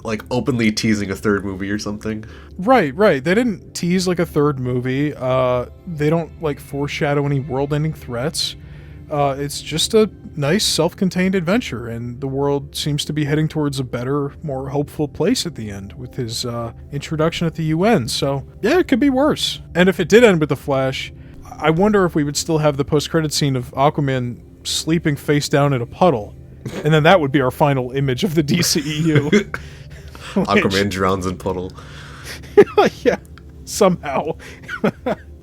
Like openly teasing a third movie or something. Right. They didn't tease like a third movie. They don't like foreshadow any world-ending threats. It's just a nice self-contained adventure, and the world seems to be heading towards a better, more hopeful place at the end with his introduction at the UN. So, yeah, it could be worse. And if it did end with the Flash, I wonder if we would still have the post-credit scene of Aquaman sleeping face down in a puddle. And then that would be our final image of the DCEU. Aquaman drowns in puddle. Yeah, somehow.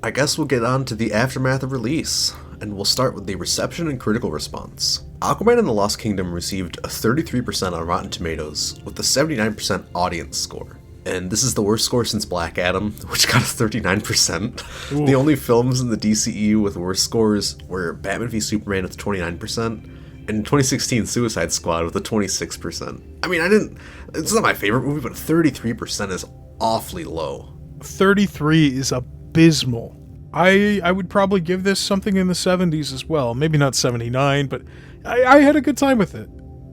I guess we'll get on to the aftermath of release, and we'll start with the reception and critical response. Aquaman and the Lost Kingdom received a 33% on Rotten Tomatoes, with a 79% audience score. And this is the worst score since Black Adam, which got a 39%. Ooh. The only films in the DCEU with worse scores were Batman v Superman with 29%, and 2016 Suicide Squad with a 26%. I mean, it's not my favorite movie, but 33% is awfully low. 33 is abysmal. I would probably give this something in the 70s as well. Maybe not 79, but I had a good time with it.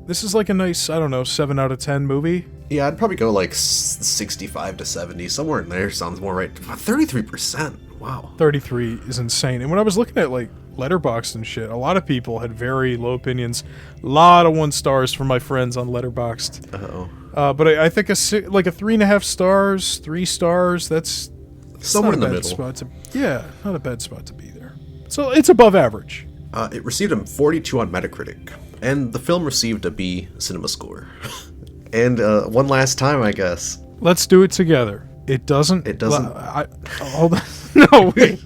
This is like a nice, 7 out of 10 movie. Yeah, I'd probably go like 65 to 70. Somewhere in there sounds more right. 33%. Wow. 33 is insane. And when I was looking at like Letterboxd and shit, a lot of people had very low opinions. A lot of 1 stars from my friends on Letterboxd. Uh-oh. But I think a 3.5 stars, 3 stars, that's somewhere in the middle. Spot not a bad spot to be there. So it's above average. It received a 42 on Metacritic, and the film received a B cinema score. And one last time, I guess. Let's do it together. It doesn't. Hold on. No, wait.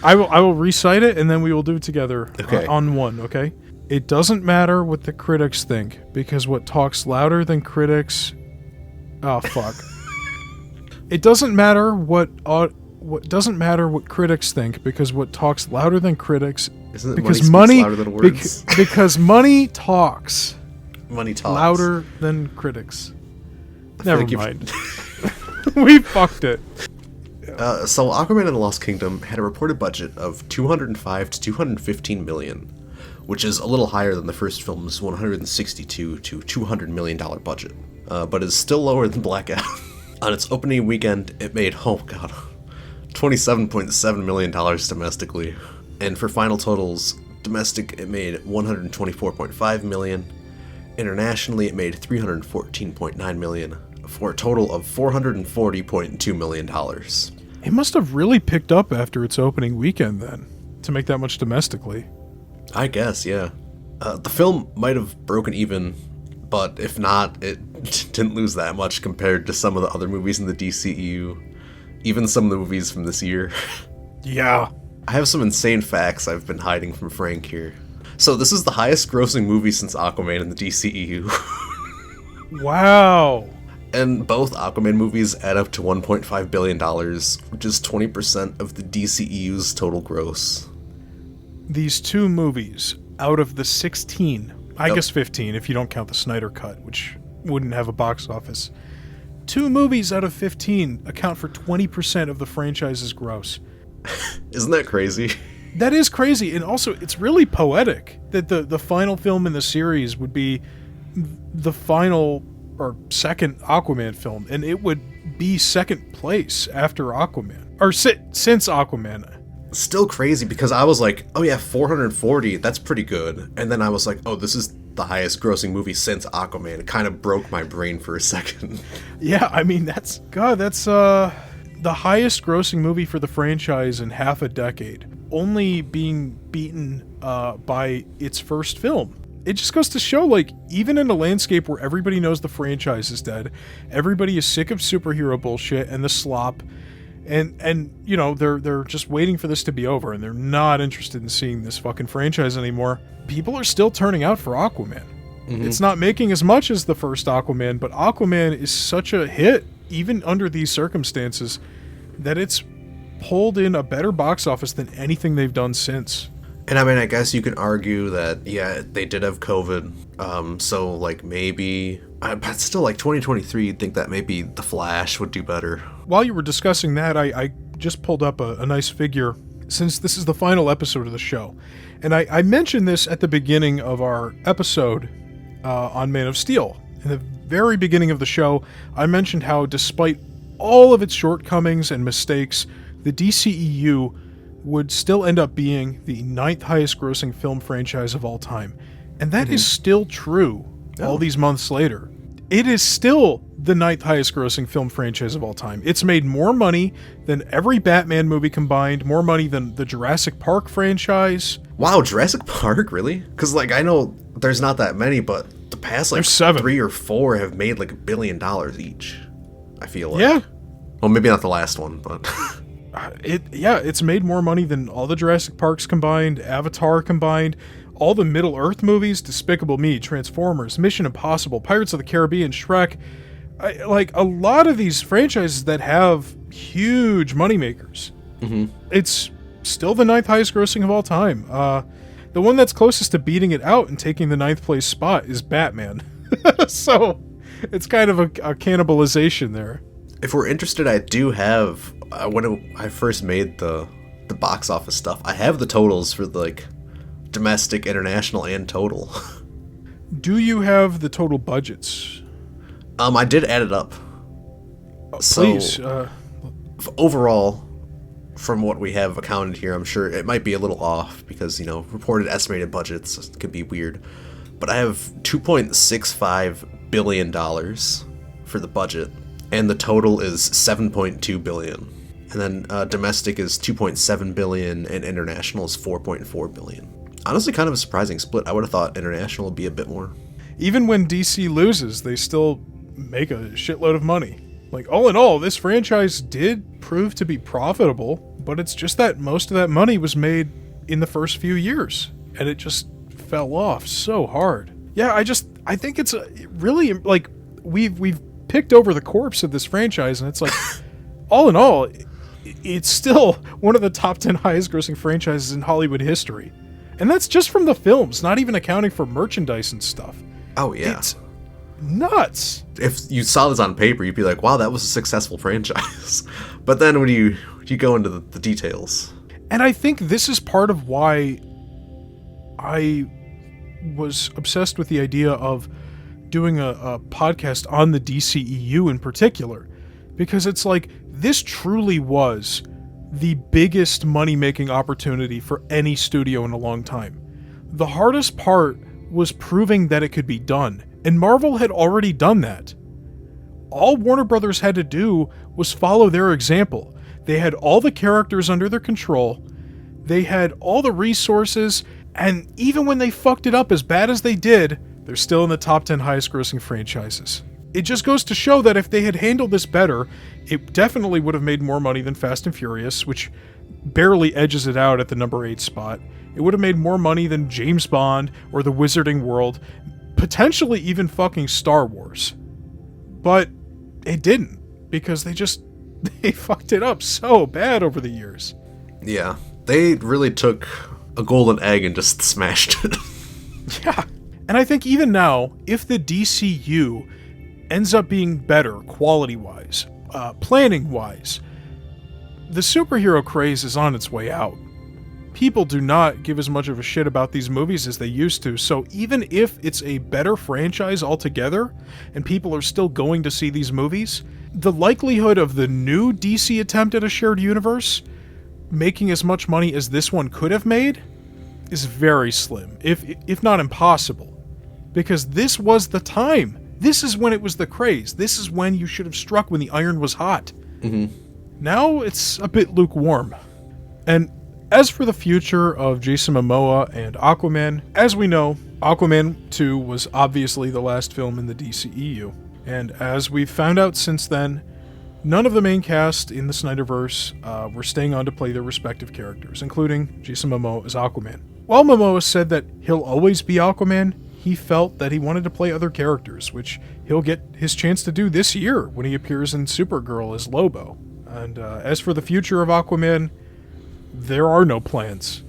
I will recite it, and then we will do it together. Okay. On one, okay? It doesn't matter what the critics think, because what talks louder than critics... Oh, fuck. It doesn't matter what critics think, because what talks louder than critics... Isn't it because money speaks louder than words? Because money talks. Money talks. Louder than critics. Never mind. Like We fucked it. So Aquaman and the Lost Kingdom had a reported budget of 205 to 215 million, which is a little higher than the first film's 162 to 200 million dollar budget, but is still lower than Black Adam. On its opening weekend, it made $27.7 million domestically, and for final totals, domestic it made 124.5 million, internationally it made 314.9 million, for a total of $440.2 million. It must have really picked up after its opening weekend then, to make that much domestically. I guess, yeah. The film might have broken even, but if not, it didn't lose that much compared to some of the other movies in the DCEU, even some of the movies from this year. Yeah. I have some insane facts I've been hiding from Frank here. So this is the highest grossing movie since Aquaman in the DCEU. Wow. And both Aquaman movies add up to $1.5 billion, which is 20% of the DCEU's total gross. These 2 movies, out of the 16, I guess 15 if you don't count the Snyder Cut, which wouldn't have a box office. 2 movies out of 15 account for 20% of the franchise's gross. Isn't that crazy? That is crazy, and also it's really poetic that the final film in the series would be the final or second Aquaman film, and it would be second place after Aquaman, or since Aquaman. Still crazy, because I was like, oh yeah, 440, that's pretty good, and then I was like, oh, this is the highest grossing movie since Aquaman. It kind of broke my brain for a second. Yeah, I mean, that's the highest grossing movie for the franchise in half a decade, only being beaten by its first film. it just goes to show, like, even in a landscape where everybody knows the franchise is dead, everybody is sick of superhero bullshit and the slop, and you know, they're just waiting for this to be over, and they're not interested in seeing this fucking franchise anymore. People are still turning out for Aquaman. It's not making as much as the first Aquaman, but Aquaman is such a hit, even under these circumstances, that it's pulled in a better box office than anything they've done since. And I mean, I guess you can argue that, yeah, they did have COVID, so, like, maybe... But still, like, 2023, you'd think that maybe The Flash would do better. While you were discussing that, I just pulled up a nice figure, since this is the final episode of the show. And I mentioned this at the beginning of our episode on Man of Steel. In the very beginning of the show, I mentioned how, despite all of its shortcomings and mistakes, the DCEU would still end up being the 9th highest grossing film franchise of all time. And that is still true all these months later. It is still the 9th highest grossing film franchise of all time. It's made more money than every Batman movie combined, more money than the Jurassic Park franchise. Wow, Jurassic Park? Really? Because, like, I know there's not that many, but the past, like, 3 or 4 have made, like, $1 billion each, I feel like. Yeah. Well, maybe not the last one, but... It's made more money than all the Jurassic Parks combined, Avatar combined, all the Middle-earth movies, Despicable Me, Transformers, Mission Impossible, Pirates of the Caribbean, Shrek. Like, a lot of these franchises that have huge moneymakers. It's still the 9th highest grossing of all time. The one that's closest to beating it out and taking the 9th place spot is Batman. So, it's kind of a cannibalization there. If we're interested, I do have... when I first made the box office stuff, I have the totals for the, like, domestic, international, and total. Do you have the total budgets? I did add it up. Please. Overall, from what we have accounted here, I'm sure it might be a little off because, you know, reported estimated budgets could be weird. But I have $2.65 billion for the budget, and the total is $7.2 billion. And then domestic is $2.7 billion, and international is $4.4 billion. Honestly, kind of a surprising split. I would have thought international would be a bit more. Even when DC loses, they still make a shitload of money. Like, all in all, this franchise did prove to be profitable, but it's just that most of that money was made in the first few years, and it just fell off so hard. Yeah, I think it's really, like, we've picked over the corpse of this franchise, and it's like, all in all, it's still one of the top 10 highest grossing franchises in Hollywood history. And that's just from the films, not even accounting for merchandise and stuff. Oh, yeah. It's nuts. If you saw this on paper, you'd be like, wow, that was a successful franchise. But then when you go into the details. And I think this is part of why I was obsessed with the idea of doing a podcast on the DCEU in particular. Because it's like, this truly was the biggest money-making opportunity for any studio in a long time. The hardest part was proving that it could be done, and Marvel had already done that. All Warner Brothers had to do was follow their example. They had all the characters under their control, they had all the resources, and even when they fucked it up as bad as they did, they're still in the top 10 highest grossing franchises. It just goes to show that if they had handled this better, it definitely would have made more money than Fast and Furious, which barely edges it out at the number 8 spot. It would have made more money than James Bond or The Wizarding World, potentially even fucking Star Wars. But it didn't, because they fucked it up so bad over the years. Yeah, they really took a golden egg and just smashed it. Yeah, and I think even now, if the DCU ends up being better quality-wise, planning-wise, the superhero craze is on its way out. People do not give as much of a shit about these movies as they used to, so even if it's a better franchise altogether, and people are still going to see these movies, the likelihood of the new DC attempt at a shared universe making as much money as this one could have made is very slim, if not impossible. Because this was the time. This is when it was the craze. This is when you should have struck when the iron was hot. Now it's a bit lukewarm. And as for the future of Jason Momoa and Aquaman, as we know, Aquaman 2 was obviously the last film in the DCEU, and as we've found out since then, none of the main cast in the Snyderverse were staying on to play their respective characters, including Jason Momoa as Aquaman. While Momoa said that he'll always be Aquaman, he felt that he wanted to play other characters, which he'll get his chance to do this year when he appears in Supergirl as Lobo. And as for the future of Aquaman, there are no plans.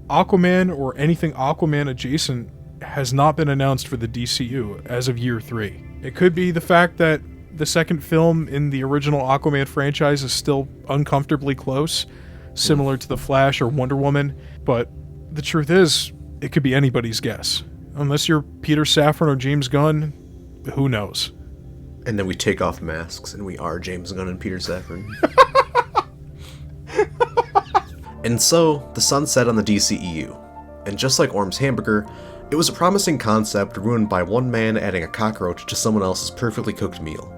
Aquaman or anything Aquaman adjacent has not been announced for the DCU as of year 3. It could be the fact that the second film in the original Aquaman franchise is still uncomfortably close, similar to The Flash or Wonder Woman, but the truth is, it could be anybody's guess. Unless you're Peter Safran or James Gunn, who knows? And then we take off masks and we are James Gunn and Peter Safran. And so, the sun set on the DCEU. And just like Orm's hamburger, it was a promising concept ruined by one man adding a cockroach to someone else's perfectly cooked meal.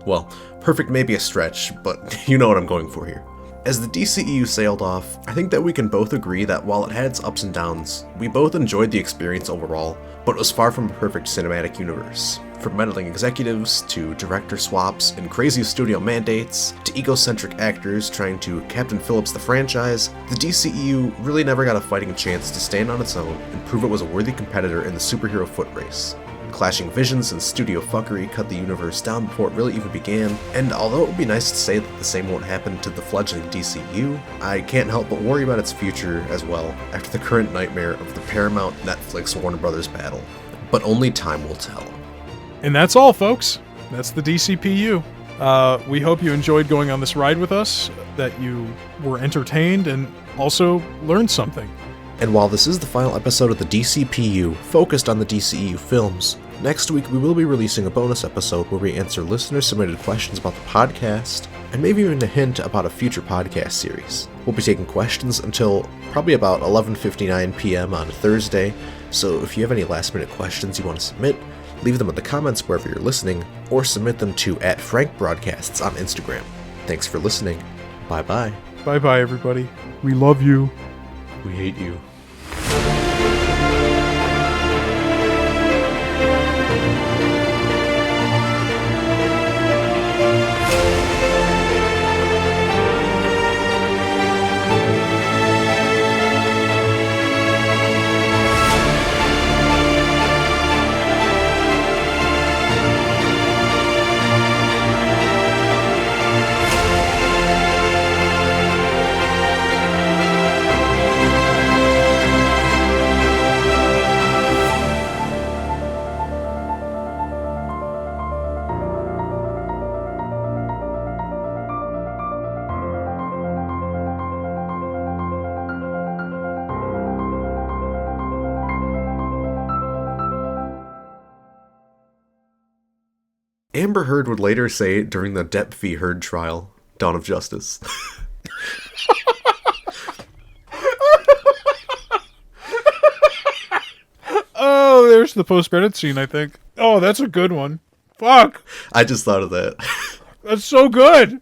Well, perfect may be a stretch, but you know what I'm going for here. As the DCEU sailed off, I think that we can both agree that while it had its ups and downs, we both enjoyed the experience overall, but it was far from a perfect cinematic universe. From meddling executives, to director swaps, and crazy studio mandates, to egocentric actors trying to Captain Phillips the franchise, the DCEU really never got a fighting chance to stand on its own and prove it was a worthy competitor in the superhero foot race. Clashing visions and studio fuckery cut the universe down before it really even began, and although it would be nice to say that the same won't happen to the fledgling DCU, I can't help but worry about its future as well after the current nightmare of the Paramount, Netflix, Warner Brothers battle. But only time will tell. And that's all, folks. That's the DCPU. We hope you enjoyed going on this ride with us, that you were entertained and also learned something. And while this is the final episode of the DCPU focused on the DCEU films, next week we will be releasing a bonus episode where we answer listener-submitted questions about the podcast, and maybe even a hint about a future podcast series. We'll be taking questions until probably about 11:59 p.m. on Thursday, so if you have any last-minute questions you want to submit, leave them in the comments wherever you're listening, or submit them to @FrankBroadcasts on Instagram. Thanks for listening. Bye-bye. Bye-bye, everybody. We love you. We hate you. Amber Heard would later say during the Depp v. Heard trial, Dawn of Justice. Oh, there's the post-credit scene, I think. Oh, that's a good one. Fuck. I just thought of that. That's so good.